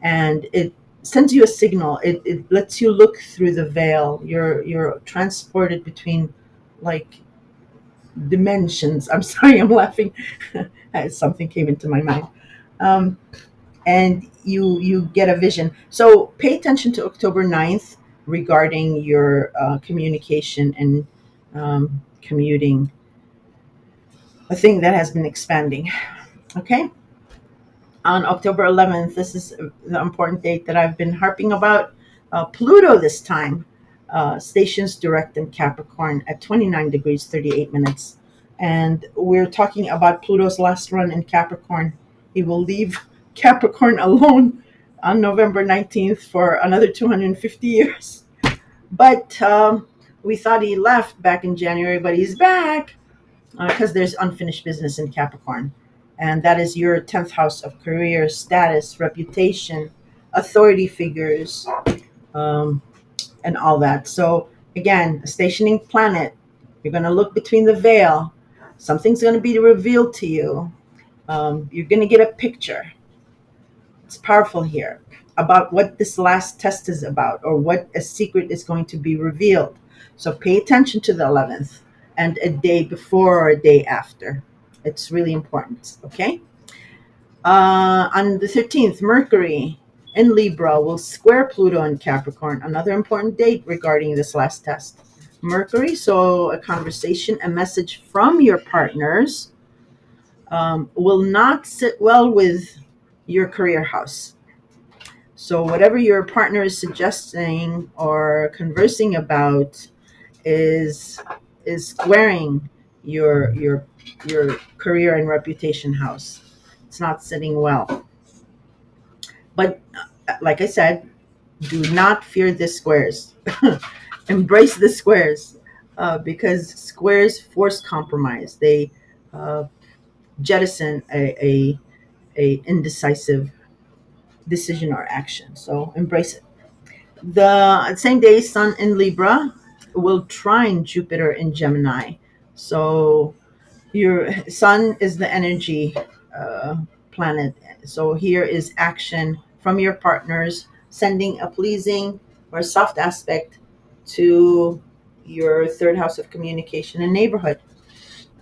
and it sends you a signal. It lets you look through the veil. You're transported between like dimensions. I'm sorry, I'm laughing. Something came into my mind. Um, and you get a vision. So pay attention to October 9th regarding your communication and commuting, a thing that has been expanding. Okay. On October 11th, this is the important date that I've been harping about. Pluto this time stations direct in Capricorn at 29 degrees 38 minutes. And we're talking about Pluto's last run in Capricorn. He will leave Capricorn alone on November 19th for another 250 years. But we thought he left back in January, but he's back because there's unfinished business in Capricorn. And that is your 10th house of career, status, reputation, authority figures, um, and all that. So, again, a stationing planet. You're going to look between the veil. Something's going to be revealed to you. You're going to get a picture. It's powerful here about what this last test is about, or what a secret is going to be revealed. So pay attention to the 11th and a day before or a day after. It's really important. Okay. On the 13th, Mercury in Libra will square Pluto in Capricorn. Another important date regarding this last test. Mercury, so a conversation, a message from your partners, will not sit well with your career house. So whatever your partner is suggesting or conversing about is squaring your career and reputation house. It's not sitting well. But like I said, do not fear the squares. Embrace the squares, because squares force compromise. They uh, jettison a indecisive decision or action. So embrace it. The same day, Sun in Libra will trine Jupiter in Gemini. So your Sun is the energy uh, planet. So here is action from your partners, sending a pleasing or soft aspect to your third house of communication and neighborhood.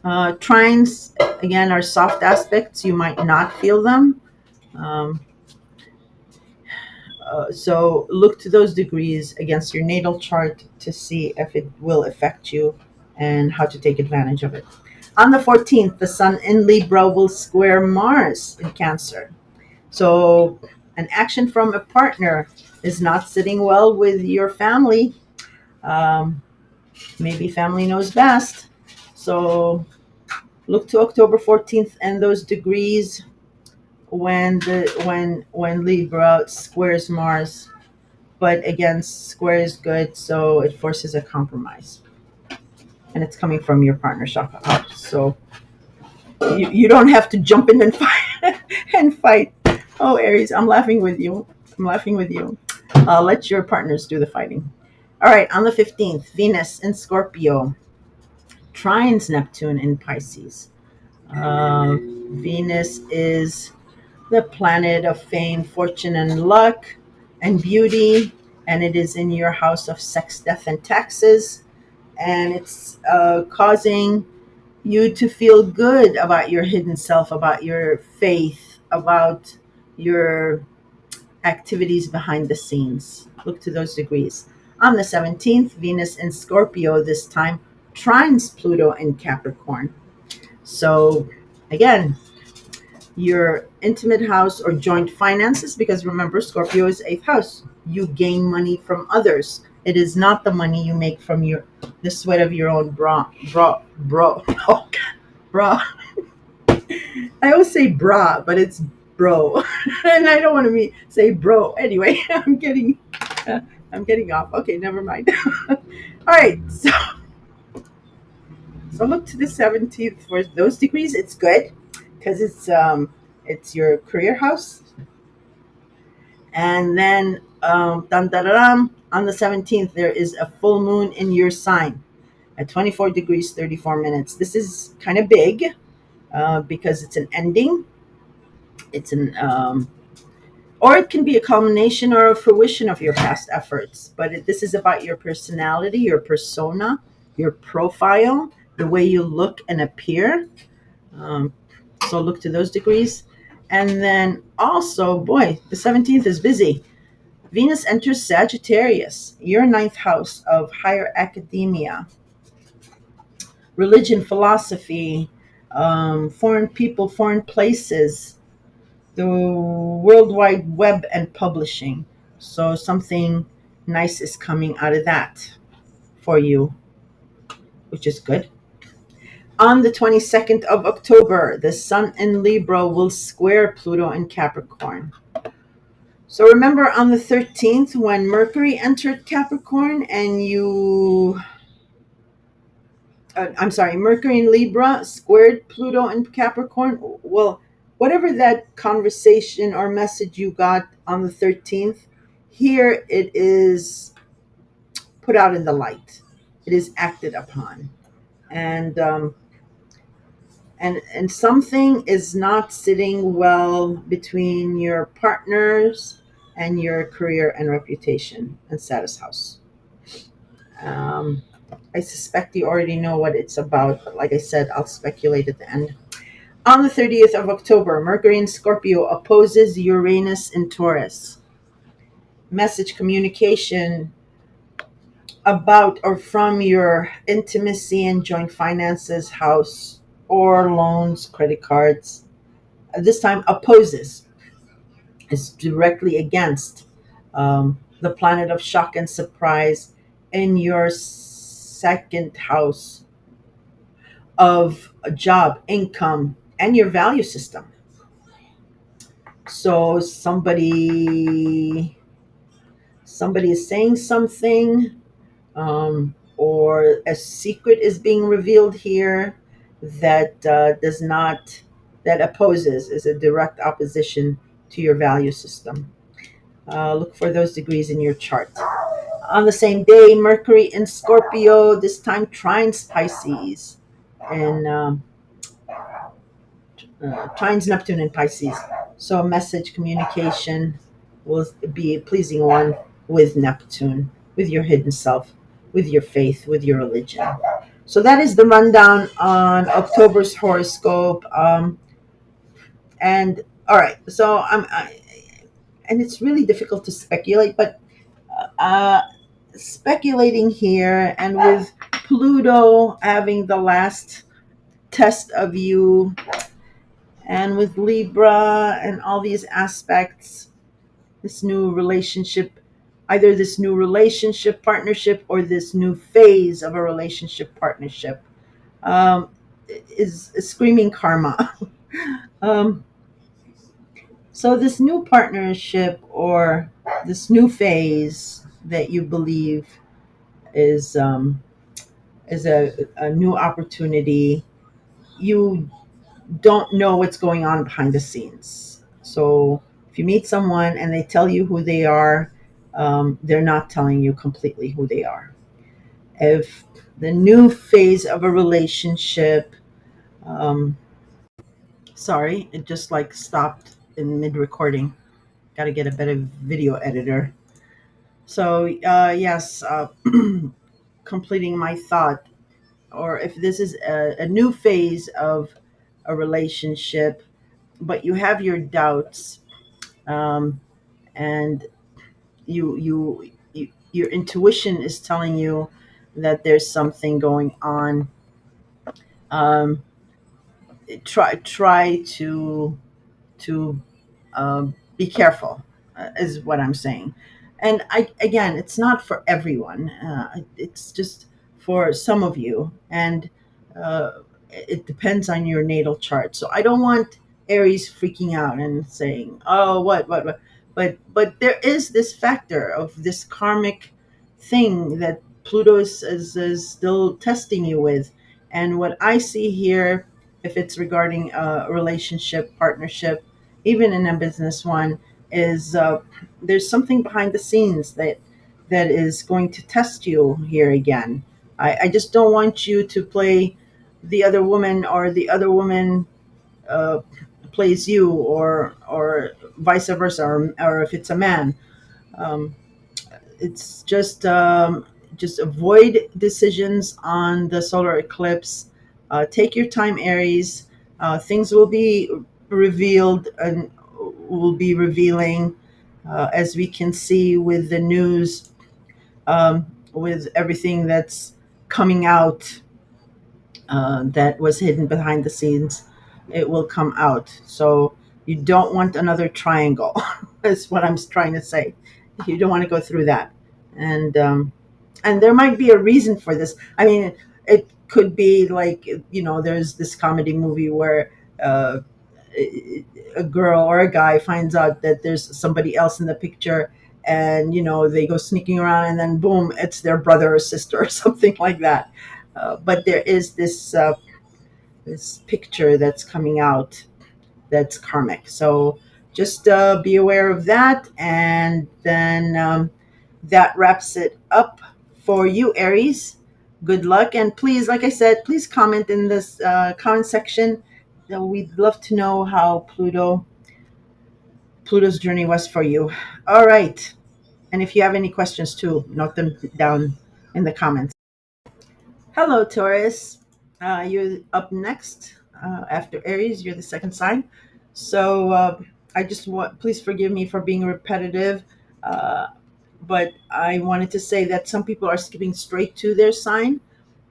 Trines, again, are soft aspects. You might not feel them. Um, so look to those degrees against your natal chart to see if it will affect you and how to take advantage of it. On the 14th, the Sun in Libra will square Mars in Cancer. So an action from a partner is not sitting well with your family. Um, Maybe family knows best. So look to October 14th and those degrees when Libra squares Mars, but again, square is good, so it forces a compromise, and it's coming from your partner chakra house. So you don't have to jump in and fight and fight. Oh, Aries, I'm laughing with you. I'm laughing with you. Let your partners do the fighting. All right, on the 15th, Venus in Scorpio trines Neptune in Pisces. Uh, Venus is the planet of fame, fortune, and luck, and beauty, and it is in your house of sex, death, and taxes. And it's causing you to feel good about your hidden self, about your faith, about your activities behind the scenes. Look to those degrees. On the 17th, Venus in Scorpio this time trines Pluto in Capricorn. So, again, your intimate house or joint finances, because remember, Scorpio is eighth house. You gain money from others. It is not the money you make from the sweat of your own oh, bra. I always say bra, but it's bro, and I don't want to say bro. Anyway, I'm getting off. Okay, never mind. All right, so look to the 17th for those degrees. It's good because it's your career house. And then dun, dun, dun, dun, on the 17th, there is a full moon in your sign at 24 degrees 34 minutes. This is kind of big because it's an ending. It's an or it can be a culmination or a fruition of your past efforts. But this is about your personality, your persona, your profile, the way you look and appear. Um, so look to those degrees. And then also, boy, the 17th is busy. Venus enters Sagittarius, your ninth house of higher academia, religion, philosophy, foreign people, foreign places, the World Wide Web, and publishing. So something nice is coming out of that for you, which is good. On the 22nd of October, the Sun in Libra will square Pluto in Capricorn. So remember on the 13th when Mercury entered Capricorn and I'm sorry, Mercury in Libra squared Pluto in Capricorn. Well, whatever that conversation or message you got on the 13th, here it is put out in the light. It is acted upon. And And something is not sitting well between your partners and your career and reputation and status house. um, I suspect you already know what it's about, but like I said, I'll speculate at the end. On the 30th of October, Mercury in Scorpio opposes Uranus in Taurus. Message communication about or from your intimacy and joint finances house or loans, credit cards. This time opposes, is directly against the planet of shock and surprise in your second house of a job, income, and your value system. So somebody is saying something, or a secret is being revealed here that does not that opposes, is a direct opposition to your value system. Look for those degrees in your chart. On the same day, Mercury in Scorpio, this time trines Pisces, and trines Neptune in Pisces. So a message communication will be a pleasing one with Neptune, with your hidden self, with your faith, with your religion. So that is the rundown on October's horoscope. And all right, so and it's really difficult to speculate, but uh, speculating here, and with Pluto having the last test of you, and with Libra and all these aspects, this new relationship, either this new relationship partnership or this new phase of a relationship partnership, um, is screaming karma. um, so this new partnership or this new phase that you believe is a new opportunity, you don't know what's going on behind the scenes. So if you meet someone and they tell you who they are, they're not telling you completely who they are. If the new phase of a relationship, um, sorry, it just like stopped in mid recording. Got to get a better video editor. So, yes, completing my thought, or if this is a new phase of a relationship, but you have your doubts, um, and your intuition is telling you that there's something going on. um, try to be careful, is what I'm saying. And I, again, it's not for everyone. It's just for some of you, and uh, it depends on your natal chart. So I don't want Aries freaking out and saying, "Oh, what?" But there is this factor of this karmic thing that Pluto is still testing you with. And what I see here, if it's regarding a relationship, partnership, even in a business one, is there's something behind the scenes that is going to test you here again. I just don't want you to play the other woman, or the other woman uh, plays you, or vice versa, or if it's a man. Um, it's just avoid decisions on the solar eclipse. Take your time, Aries. Things will be revealed and will be revealing, as we can see with the news, with everything that's coming out, that was hidden behind the scenes. It will come out. So you don't want another triangle. Is what I'm trying to say. You don't want to go through that. And there might be a reason for this. I mean, it could be like, there's this comedy movie where uh, a girl or a guy finds out that there's somebody else in the picture, and they go sneaking around, and then boom, it's their brother or sister or something like that. But there is this picture that's coming out that's karmic. So just be aware of that. And then that wraps it up for you, Aries. good luck. And please, like I said, please comment in this comment section. We'd love to know how Pluto's journey was for you. All right. And if you have any questions too, note them down in the comments. Hello, Taurus. You're up next after Aries. You're the second sign. So I just want, please forgive me for being repetitive, uh, but I wanted to say that some people are skipping straight to their sign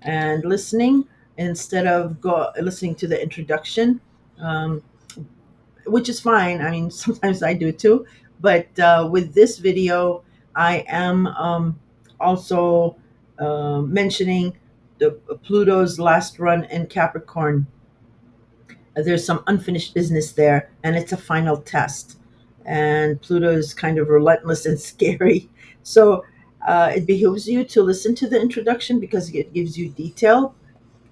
and listening instead of listening to the introduction. Um, which is fine. I mean, sometimes I do too. But with this video, I am also mentioning the Pluto's last run in Capricorn. There's some unfinished business there, and it's a final test. And Pluto is kind of relentless and scary. So it behooves you to listen to the introduction because it gives you detail,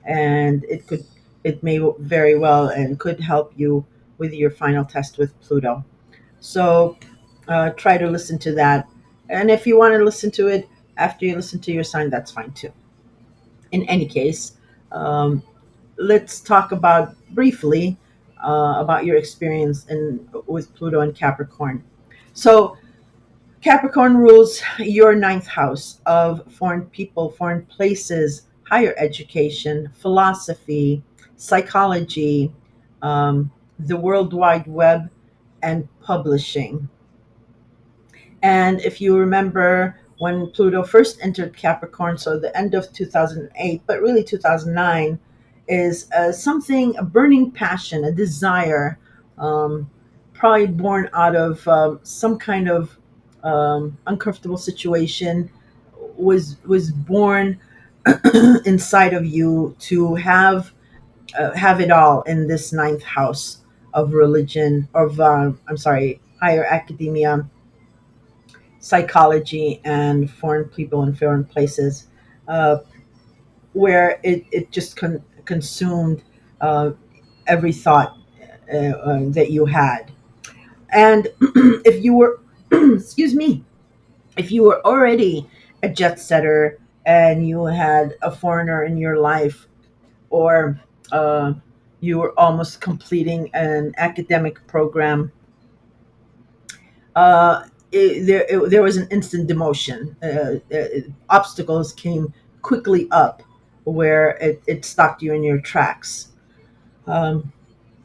and it may very well and could help you with your final test with Pluto. So try to listen to that. And if you want to listen to it after you listen to your sign, that's fine too. In any case, um, let's talk about briefly about your experience with Pluto and Capricorn. So Capricorn rules your ninth house of foreign people, foreign places, higher education, philosophy, psychology, the World Wide Web, and publishing. And if you remember when Pluto first entered Capricorn, so the end of 2008, but really 2009, is something, a burning passion, a desire, um, probably born out of some kind of uncomfortable situation, was born inside of you to have it all in this ninth house of religion, of I'm sorry, higher academia, psychology, and foreign people and foreign places, uh, where it just consumed uh, every thought that you had. And if you were, excuse me, if you were already a jet setter and you had a foreigner in your life, or uh, you were almost completing an academic program, uh, there was an instant demotion. Obstacles came quickly up where it stopped you in your tracks. Um,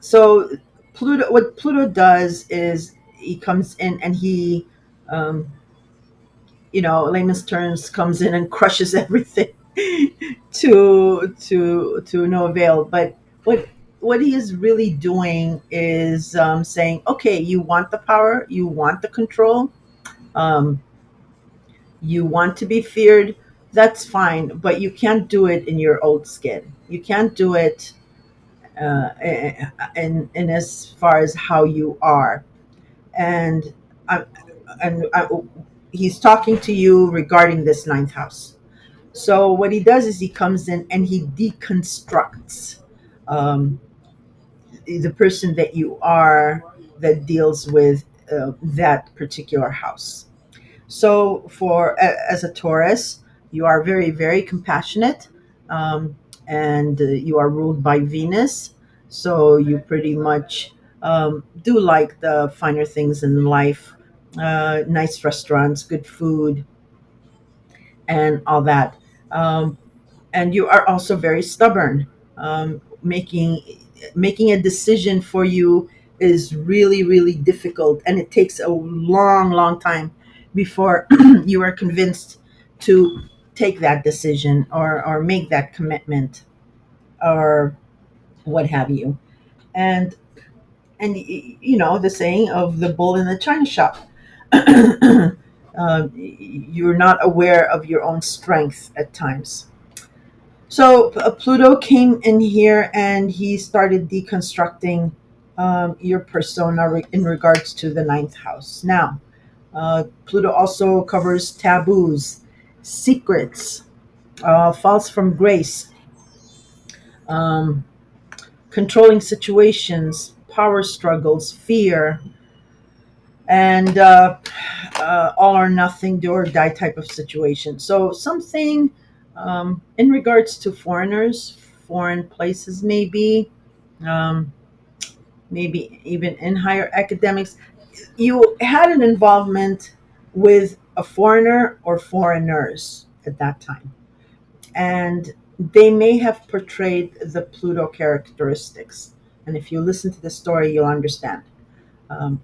so what Pluto does is he comes in and he, um, layman's terms, comes in and crushes everything to no avail. But what he is really doing is saying, okay, you want the power, you want the control, um, you want to be feared, that's fine, but you can't do it in your old skin. You can't do it in as far as how you are. And I, and I, he's talking to you regarding this ninth house. So what he does is he comes in and he deconstructs um, the person that you are, that deals with that particular house. So, as a Taurus, you are very, very compassionate, um, and you are ruled by Venus. So you pretty much do like the finer things in life, nice restaurants, good food, and all that. Um, and you are also very stubborn. Making a decision for you is really, really difficult, and it takes a long, long time before you are convinced to take that decision, or make that commitment, or what have you. And the saying of the bull in the china shop. You're not aware of your own strength at times. So Pluto came in here and he started deconstructing your persona in regards to the ninth house. Now, Pluto also covers taboos, secrets, falls from grace, um, controlling situations, power struggles, fear, and all or nothing, do or die type of situation. So something In regards to foreigners, foreign places, um, maybe even in higher academics, you had an involvement with a foreigner or foreigners at that time, and they may have portrayed the Pluto characteristics. And if you listen to the story, you'll understand.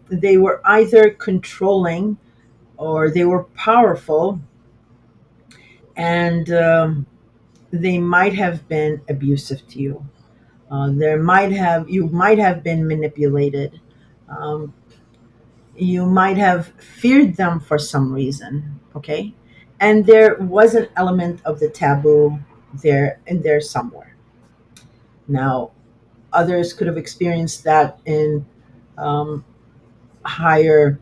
They were either controlling or they were powerful, and they might have been abusive to you. You might have been manipulated. Um, you might have feared them for some reason. Okay, and there was an element of the taboo there somewhere. Now, others could have experienced that in um, higher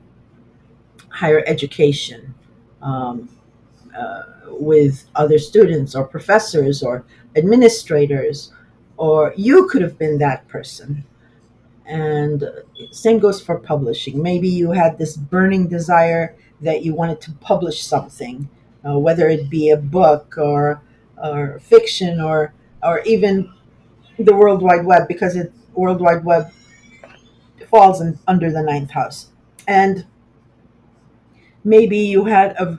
higher education, um, with other students or professors or administrators, or you could have been that person. And same goes for publishing. Maybe you had this burning desire that you wanted to publish something, whether it be a book or fiction or even the World Wide Web, because it World Wide Web falls under the ninth house. And maybe you had a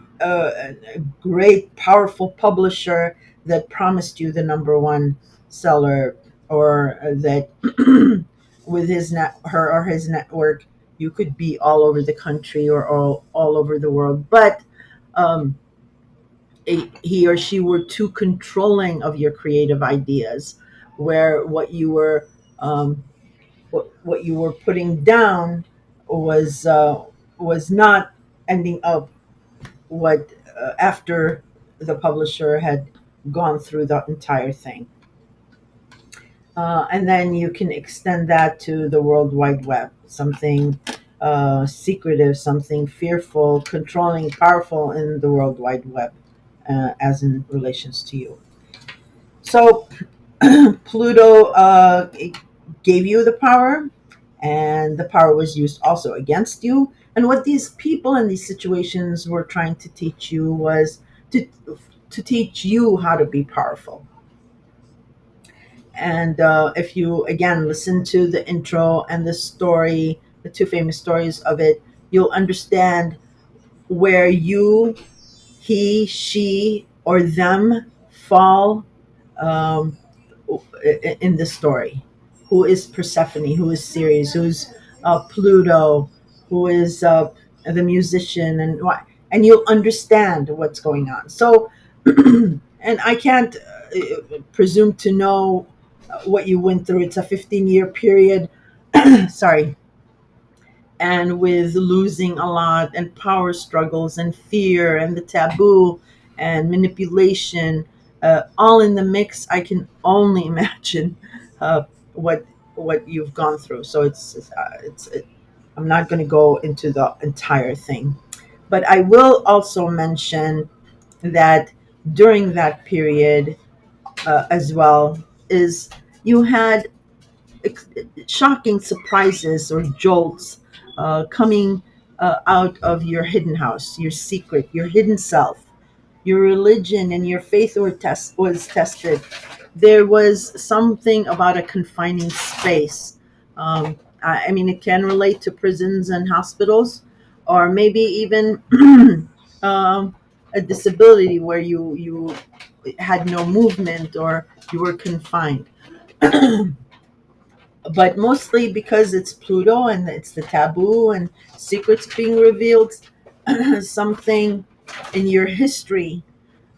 great, powerful publisher that promised you the number one seller, or that with her or his network, you could be all over the country or all over the world. But um, he or she were too controlling of your creative ideas, where um, what you were putting down was not ending up what after the publisher had gone through the entire thing. And then you can extend that to the World Wide Web, something secretive, something fearful, controlling, powerful in the World Wide Web, as in relations to you. So Pluto gave you the power, and the power was used also against you. And what these people in these situations were trying to teach you was to to teach you how to be powerful. And if you again listen to the intro and the story, the two famous stories of it, you'll understand where you, he, she, or them fall um, in the story. Who is Persephone? Who is Ceres? Who's Pluto? Who is the musician? And you'll understand what's going on. So, and I can't presume to know what you went through. It's a 15-year period. Sorry. And with losing a lot and power struggles and fear and the taboo and manipulation, all in the mix, I can only imagine uh, what what you've gone through. So I'm not going to go into the entire thing, but I will also mention that during that period, as well, is you had ex- shocking surprises or jolts coming out of your hidden house, your secret, your hidden self. Your religion and your faith was tested. There was something about a confining space. I mean, it can relate to prisons and hospitals, or maybe even um, a disability where you had no movement or you were confined. But mostly because it's Pluto and it's the taboo and secrets being revealed, something in your history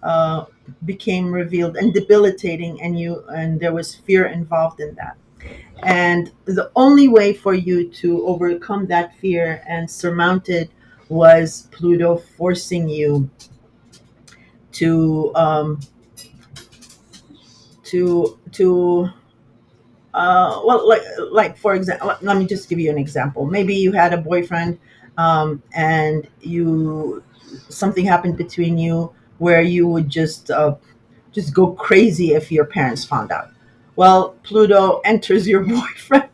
uh, became revealed and debilitating, and there was fear involved in that. And the only way for you to overcome that fear and surmount it was Pluto forcing you to to well, like for example, let me just give you an example. Maybe you had a boyfriend, and you something happened between you where you would just go crazy if your parents found out. Well, Pluto enters your boyfriend,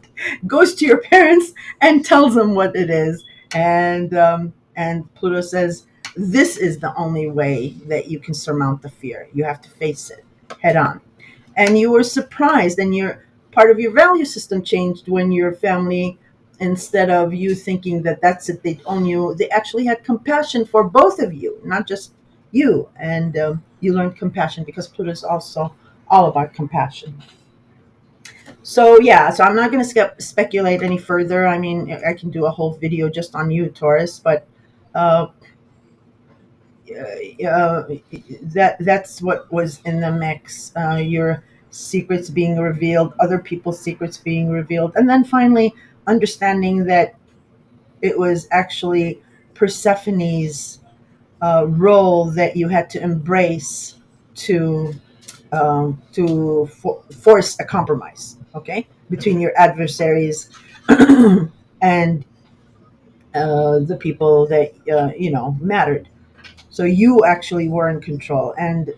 goes to your parents, and tells them what it is, and Pluto says This is the only way that you can surmount the fear. You have to face it head on. And you were surprised, and your part of your value system changed when your family, instead of you thinking that that's it, they own you, they actually had compassion for both of you, not just you. And you learned compassion because Pluto is also all about compassion. So yeah, so I'm not going to speculate any further. I mean, I can do a whole video just on you, Taurus, but uh, that's what was in the mix. Your secrets being revealed, other people's secrets being revealed, and then finally understanding that it was actually Persephone's role that you had to embrace to force a compromise. Okay, between your adversaries and the people that mattered. So you actually were in control, and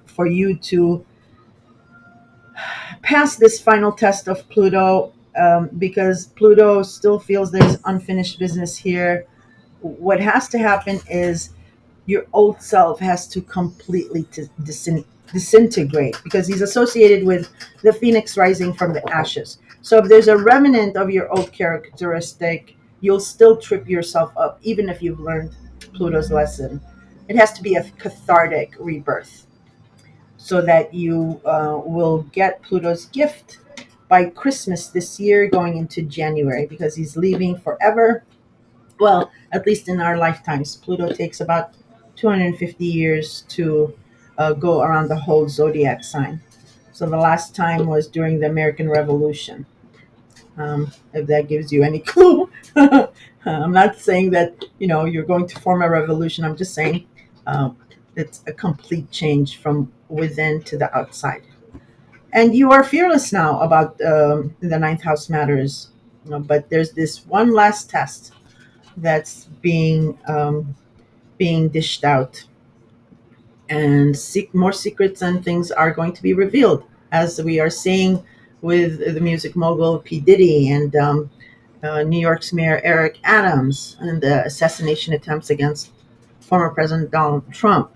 for you to pass this final test of Pluto, because Pluto still feels there's unfinished business here. What has to happen is your old self has to completely disintegrate, because he's associated with the phoenix rising from the ashes. So if there's a remnant of your old characteristic, you'll still trip yourself up even if you've learned Pluto's lesson. It has to be a cathartic rebirth so that you will get Pluto's gift by Christmas this year, going into January, because he's leaving forever. Well, at least in our lifetimes, Pluto takes about 250 years to go around the whole zodiac sign. So the last time was during the American Revolution. If that gives you any clue. I'm not saying that you're going to form a revolution. I'm just saying it's a complete change from within to the outside. And you are fearless now about the ninth house matters. But there's this one last test that's being dished out, and more secrets and things are going to be revealed, as we are seeing with the music mogul P Diddy, and New York's Mayor Eric Adams, and the assassination attempts against former President Donald Trump.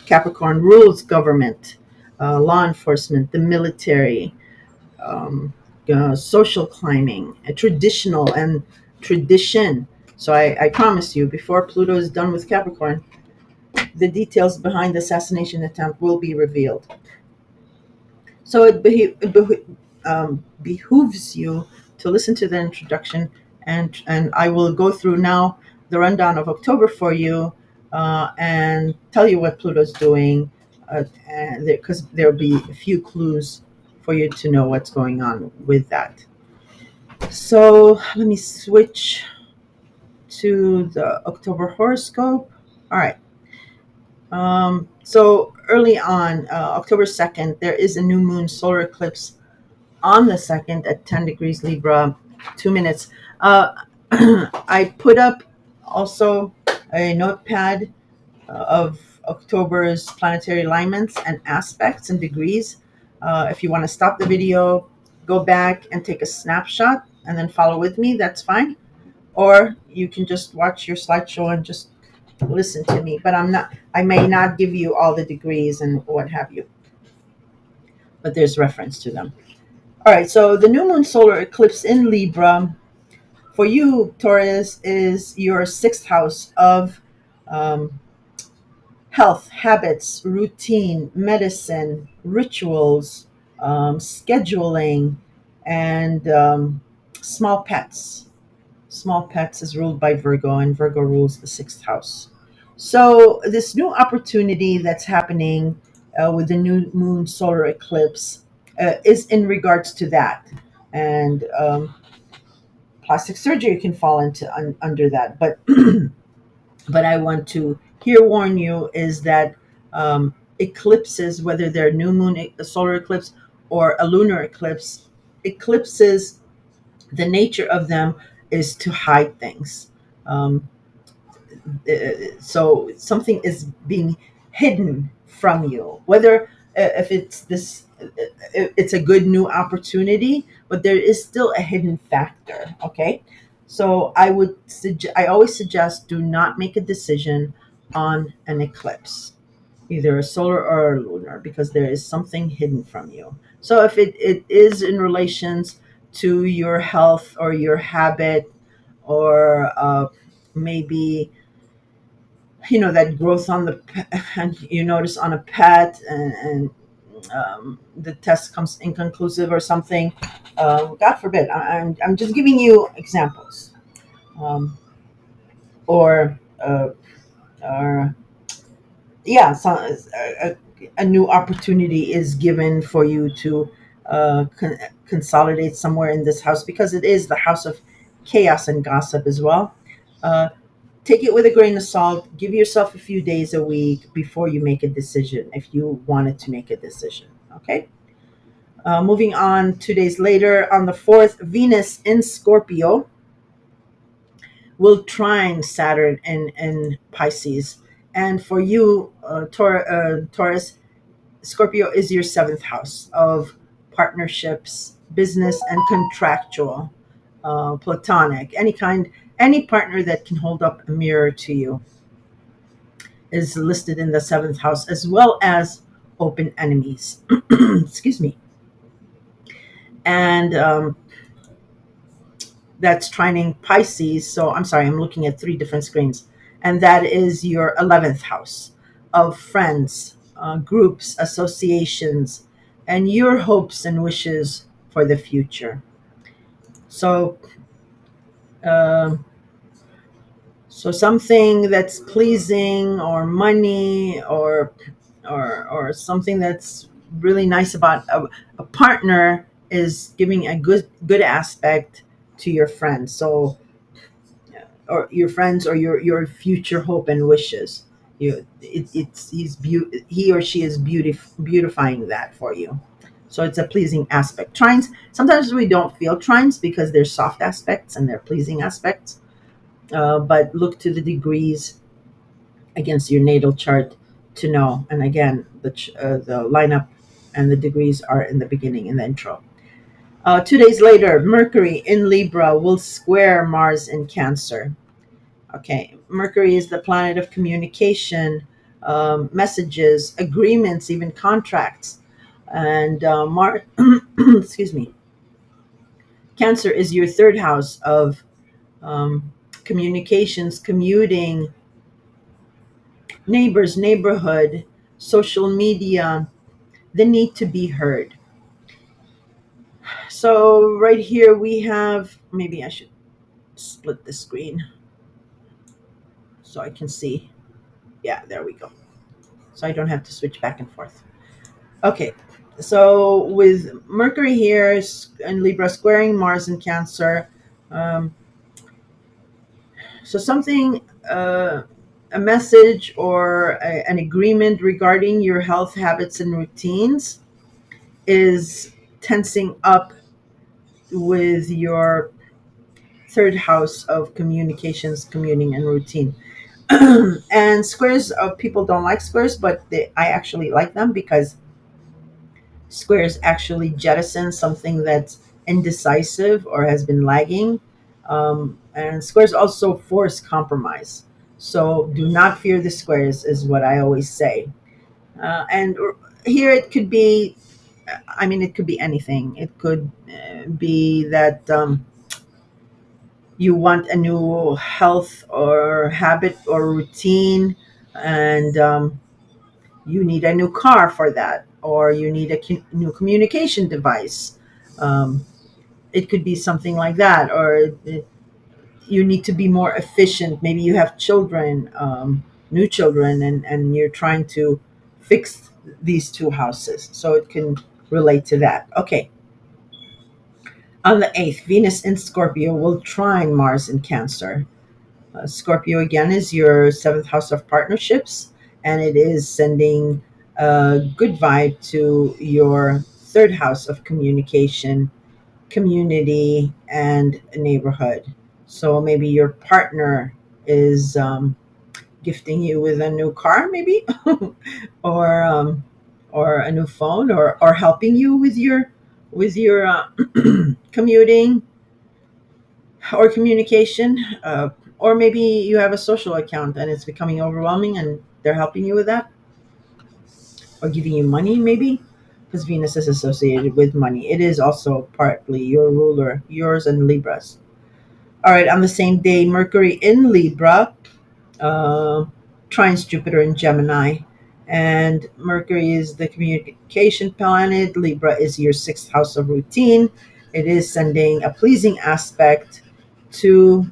Capricorn rules government, law enforcement, the military, um, social climbing, traditional and tradition. So I promise you, before Pluto is done with Capricorn, the details behind the assassination attempt will be revealed. So it behooves you to listen to the introduction, and I will go through now the rundown of October for you, and tell you what Pluto's doing, because there'll be a few clues for you to know what's going on with that. So let me switch to the October horoscope. All right. So early on, October 2nd, there is a new moon solar eclipse on the 2nd at 10 degrees Libra, 2 minutes. I put up also a notepad of October's planetary alignments and aspects and degrees. If you want to stop the video, go back and take a snapshot and then follow with me, that's fine. Or you can just watch your slideshow and just listen to me. But I may not give you all the degrees and what have you, but there's reference to them. All right, so the new moon solar eclipse in Libra for you, Taurus, is your sixth house of um, health, habits, routine, medicine, rituals, scheduling, and small pets. Small pets is ruled by Virgo, and Virgo rules the sixth house. So, this new opportunity that's happening with the new moon solar eclipse is in regards to that. And plastic surgery can fall into under that. But but I want to here warn you is that eclipses, whether they're new moon, a solar eclipse, or a lunar eclipse, eclipses, the nature of them is to hide things. Um, so something is being hidden from you, whether if it's this it's a good new opportunity, but there is still a hidden factor. Okay, So I always suggest do not make a decision on an eclipse, either a solar or a lunar, because there is something hidden from you. So if it is in relations to your health or your habit, or maybe that growth on the and you notice on a pet, and the test comes inconclusive or something, God forbid. I'm just giving you examples. um, or or yeah, so a new opportunity is given for you to consolidate somewhere in this house, because it is the house of chaos and gossip as well. uh, Take it with a grain of salt. Give yourself a few days a week before you make a decision, if you wanted to make a decision. Okay. Moving on, 2 days later, on the 4th, Venus in Scorpio will trine Saturn in Pisces. And for you, Taurus, Scorpio is your seventh house of partnerships, business, and contractual, platonic, any partner that can hold up a mirror to you is listed in the seventh house, as well as open enemies. Excuse me. And that's trining Pisces. So I'm sorry, I'm looking at three different screens. And that is your 11th house of friends, groups, associations, and your hopes and wishes for the future. So, um, so something that's pleasing, or money, or something that's really nice about a partner, is giving a good aspect to your friends. So, or your friends, or your future hope and wishes. He or she is beautifying that for you. So it's a pleasing aspect. Trines, sometimes we don't feel trines because they're soft aspects and they're pleasing aspects. But look to the degrees against your natal chart to know. And again, the lineup and the degrees are in the beginning, in the intro. 2 days later, Mercury in Libra will square Mars in Cancer. Okay, Mercury is the planet of communication, messages, agreements, even contracts. And excuse me, Cancer is your third house of communications, commuting, neighbors, neighborhood, social media, the need to be heard. So right here we have, maybe I should split the screen so I can see. Yeah, there we go. So I don't have to switch back and forth. Okay, so with Mercury here in Libra squaring Mars in Cancer, um, so something, a message or an agreement regarding your health habits and routines is tensing up with your third house of communications, commuting, and routine. And squares, people don't like squares, but I actually like them, because squares actually jettison something that's indecisive or has been lagging. And squares also force compromise. So do not fear the squares, is what I always say. And here it could be, I mean, it could be anything. It could be that you want a new health or habit or routine, and you need a new car for that, or you need a new communication device. Um, it could be something like that, or you need to be more efficient. Maybe you have children, new children, and you're trying to fix these two houses. So it can relate to that. Okay. On the 8th, Venus in Scorpio will trine Mars in Cancer. Scorpio again is your seventh house of partnerships, and it is sending a good vibe to your third house of communication, community, and neighborhood. So maybe your partner is gifting you with a new car, maybe, or or a new phone, or helping you with your commuting. or communication, or maybe you have a social account and it's becoming overwhelming and they're helping you with that, or giving you money, maybe, because Venus is associated with money. It is also partly your ruler, yours and Libra's. All right, on the same day, Mercury in Libra uh, trines Jupiter in Gemini. And Mercury is the communication planet. Libra is your sixth house of routine. It is sending a pleasing aspect to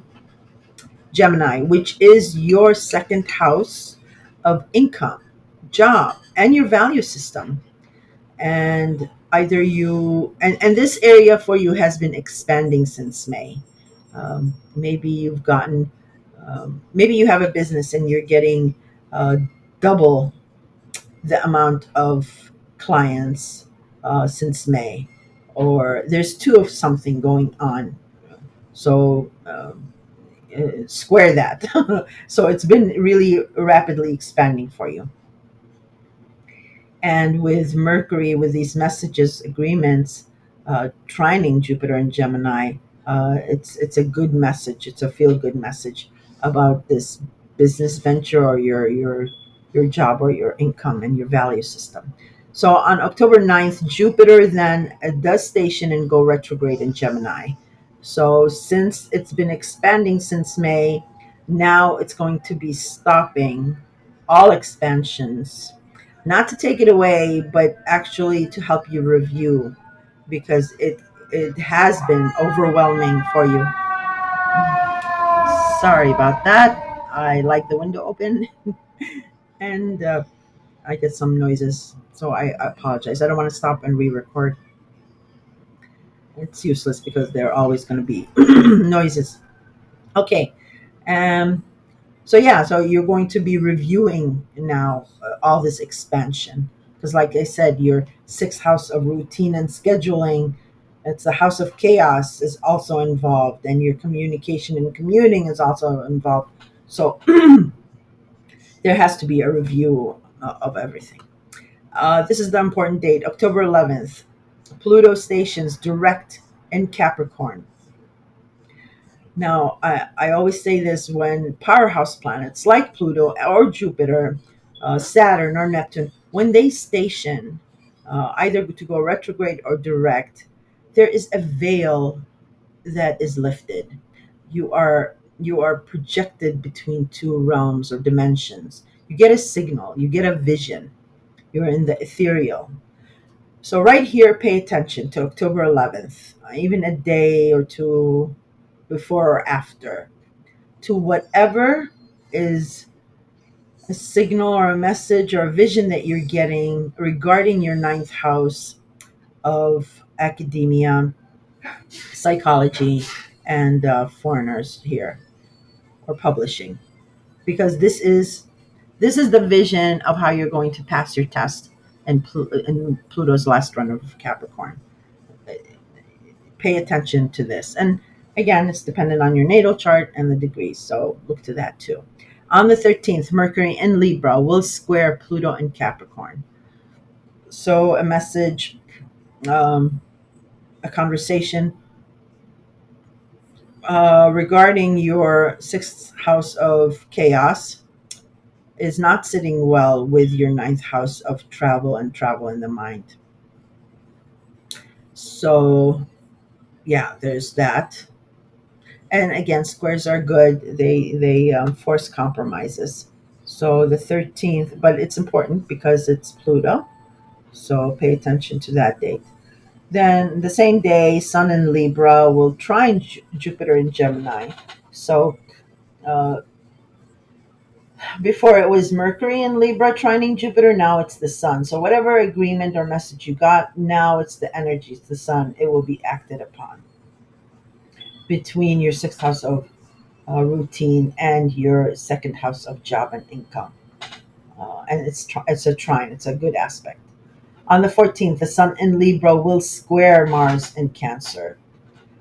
Gemini, which is your second house of income, job, and your value system. And either you, and this area for you has been expanding since May. Maybe you've gotten, maybe you have a business and you're getting uh, double the amount of clients since May, or there's two of something going on. So square that. So it's been really rapidly expanding for you. And with Mercury, with these messages, agreements, trining Jupiter and Gemini, it's a good message. It's a feel good message about this business venture, or your job, or your income and your value system. So on October 9th, Jupiter then does station and go retrograde in Gemini. So since it's been expanding since May, now it's going to be stopping all expansions, not to take it away, but actually to help you review, because it has been overwhelming for you. Sorry about that. I like the window open, and I get some noises, so I apologize. I don't want to stop and re-record. It's useless because there are always going to be noises. Okay. Um, So yeah, so you're going to be reviewing now all this expansion, because, like I said, your sixth house of routine and scheduling, it's the house of chaos, is also involved, and your communication and commuting is also involved. So there has to be a review of everything. This is the important date, October 11th. Pluto stations direct in Capricorn. Now, I always say this: when powerhouse planets like Pluto or Jupiter, Saturn or Neptune, when they station, either to go retrograde or direct, there is a veil that is lifted. You are projected between two realms or dimensions. You get a signal, you get a vision. You're in the ethereal. So right here, pay attention to October 11th, even a day or two before or after, to whatever is a signal or a message or a vision that you're getting regarding your ninth house of academia, psychology, and foreigners here, or publishing, because this is the vision of how you're going to pass your test in Pluto's last run of Capricorn. Pay attention to this. And again, it's dependent on your natal chart and the degrees, so look to that too. On the 13th, Mercury in Libra will square Pluto in Capricorn. So a message, um, a conversation regarding your sixth house of chaos is not sitting well with your ninth house of travel and travel in the mind. So yeah, there's that. And again, squares are good. They force compromises. So the 13th, but it's important because it's Pluto. So pay attention to that date. Then the same day, Sun in Libra will trine Jupiter in Gemini. So uh, before it was Mercury in Libra trining Jupiter, now it's the Sun. So whatever agreement or message you got, now it's the energy, it's the Sun. It will be acted upon between your sixth house of routine and your second house of job and income. And it's a trine. It's a good aspect. On the 14th, the Sun in Libra will square Mars in Cancer.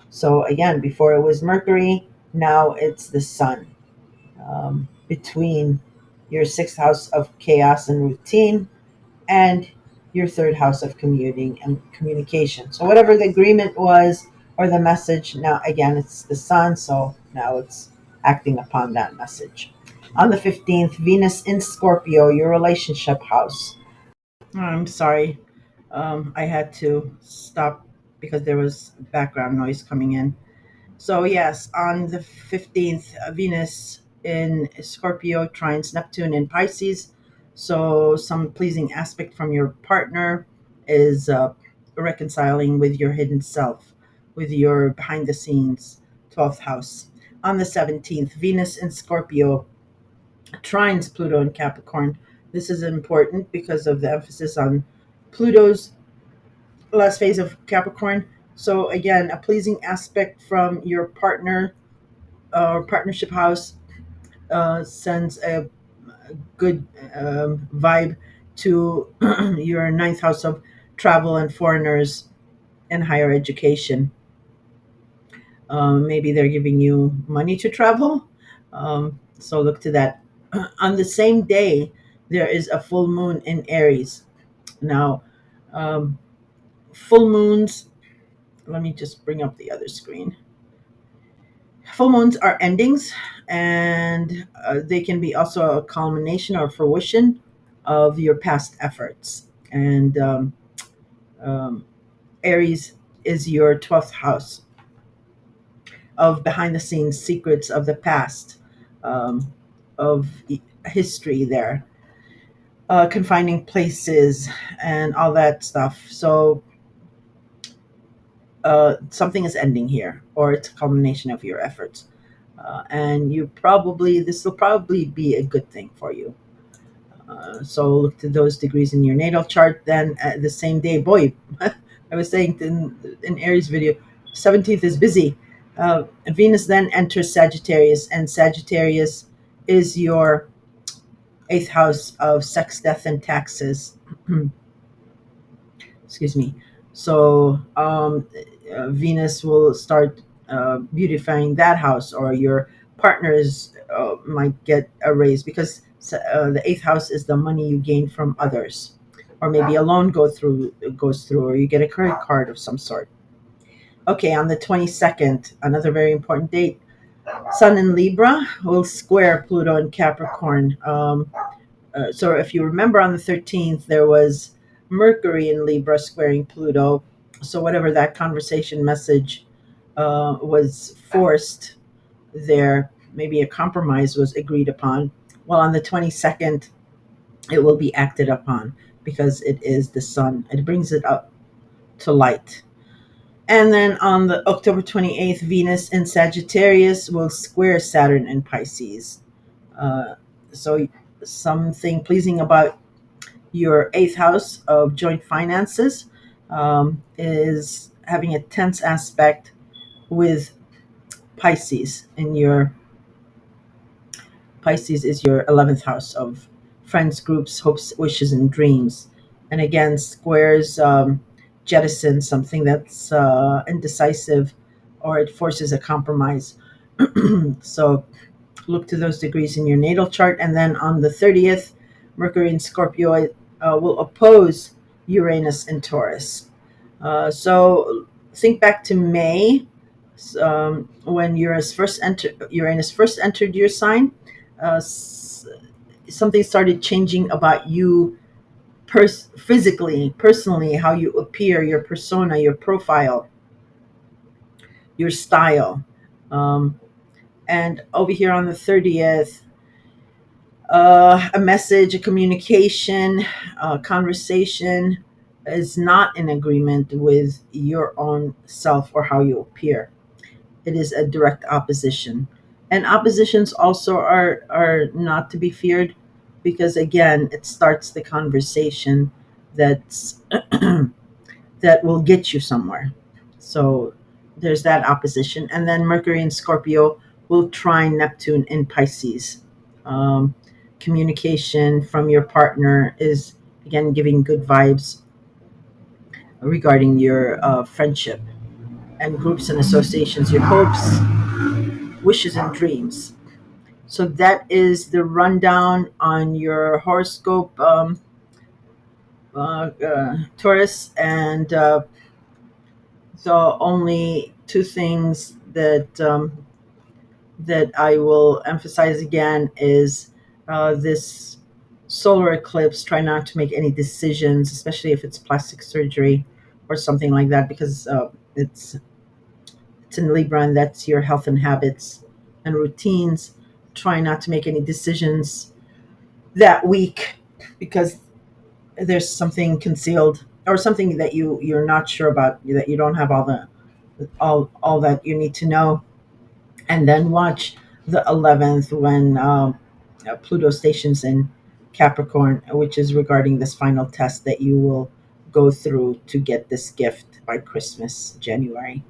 So again, before it was Mercury, now it's the Sun, between your sixth house of chaos and routine and your third house of commuting and communication. So whatever the agreement was, or the message. Now, again, it's the sun, so now it's acting upon that message. On the 15th, Venus in Scorpio, your relationship house. I'm sorry. I had to stop because there was background noise coming in. So, yes, on the 15th, Venus in Scorpio trines Neptune in Pisces. So, some pleasing aspect from your partner is reconciling with your hidden self, with your behind the scenes 12th house. On the 17th, Venus in Scorpio trines Pluto in Capricorn. This is important because of the emphasis on Pluto's last phase of Capricorn. So, again, a pleasing aspect from your partner or partnership house sends a good vibe to your ninth house of travel and foreigners and higher education. Maybe they're giving you money to travel. So look to that. On the same day, there is a full moon in Aries. Now, um, full moons, let me just bring up the other screen. Full moons are endings, and they can be also a culmination or fruition of your past efforts. And um, Aries is your 12th house of behind the scenes secrets of the past, um, of history there, confining places, and all that stuff. So something is ending here, or it's a culmination of your efforts. And this will probably be a good thing for you. So look to those degrees in your natal chart. Then the same day, boy, I was saying in Aries video, 17th is busy. Venus then enters Sagittarius, and Sagittarius is your eighth house of sex, death, and taxes. Excuse me. So Venus will start beautifying that house, or your partners might get a raise because the eighth house is the money you gain from others, or maybe a loan goes through, or you get a credit card of some sort. Okay, on the 22nd, another very important date. Sun in Libra will square Pluto in Capricorn. So if you remember, on the 13th, there was Mercury in Libra squaring Pluto. So whatever that conversation message was forced there, maybe a compromise was agreed upon. Well, on the 22nd, it will be acted upon because it is the sun. It brings it up to light. And then on the October 28th, Venus in Sagittarius will square Saturn in Pisces. Uh, so something pleasing about your eighth house of joint finances is having a tense aspect with Pisces. In your Pisces is your 11th house of friends, groups, hopes, wishes, and dreams. And again, squares jettison something that's indecisive, or it forces a compromise. So look to those degrees in your natal chart. And then on the 30th, Mercury in Scorpio will oppose Uranus in Taurus. So think back to May, when Uranus first entered your sign. Something started changing about you physically, personally, how you appear, your persona, your profile, your style. Um, and over here on the 30th, a message, a communication, a conversation is not in agreement with your own self or how you appear. It is a direct opposition. And oppositions also are not to be feared because, again, it starts the conversation that's that will get you somewhere. So there's that opposition. And then Mercury in Scorpio will trine Neptune in Pisces. Um, Communication from your partner is, again, giving good vibes regarding your friendship and groups and associations, your hopes, wishes, and dreams. So that is the rundown on your horoscope, Taurus, and The only two things that I will emphasize again is this solar eclipse. Try not to make any decisions, especially if it's plastic surgery or something like that, because it's in Libra, and that's your health and habits and routines. Try not to make any decisions that week because there's something concealed or something that you're not sure about, that you don't have all that you need to know. And then watch the 11th when Pluto stations in Capricorn, which is regarding this final test that you will go through to get this gift by Christmas, January.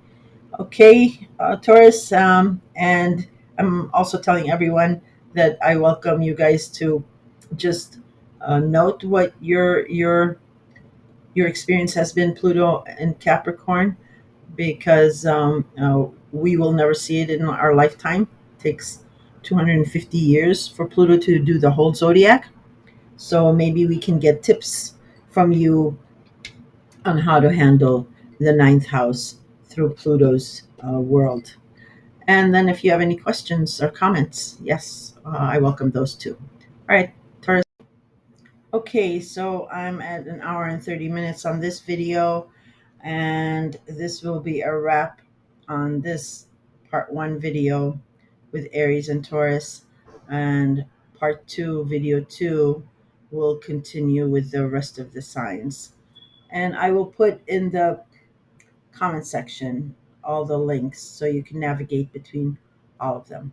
Okay, Taurus, and I'm also telling everyone that I welcome you guys to just note what your experience has been, Pluto and Capricorn, because we will never see it in our lifetime. It takes 250 years for Pluto to do the whole zodiac. So maybe we can get tips from you on how to handle the ninth house through Pluto's world. And then if you have any questions or comments, yes, I welcome those too. All right, Taurus. Okay, so I'm at an hour and 30 minutes on this video, and this will be a wrap on this part one video with Aries and Taurus. And part two, video two, will continue with the rest of the signs. And I will put in the comment section all the links so you can navigate between all of them.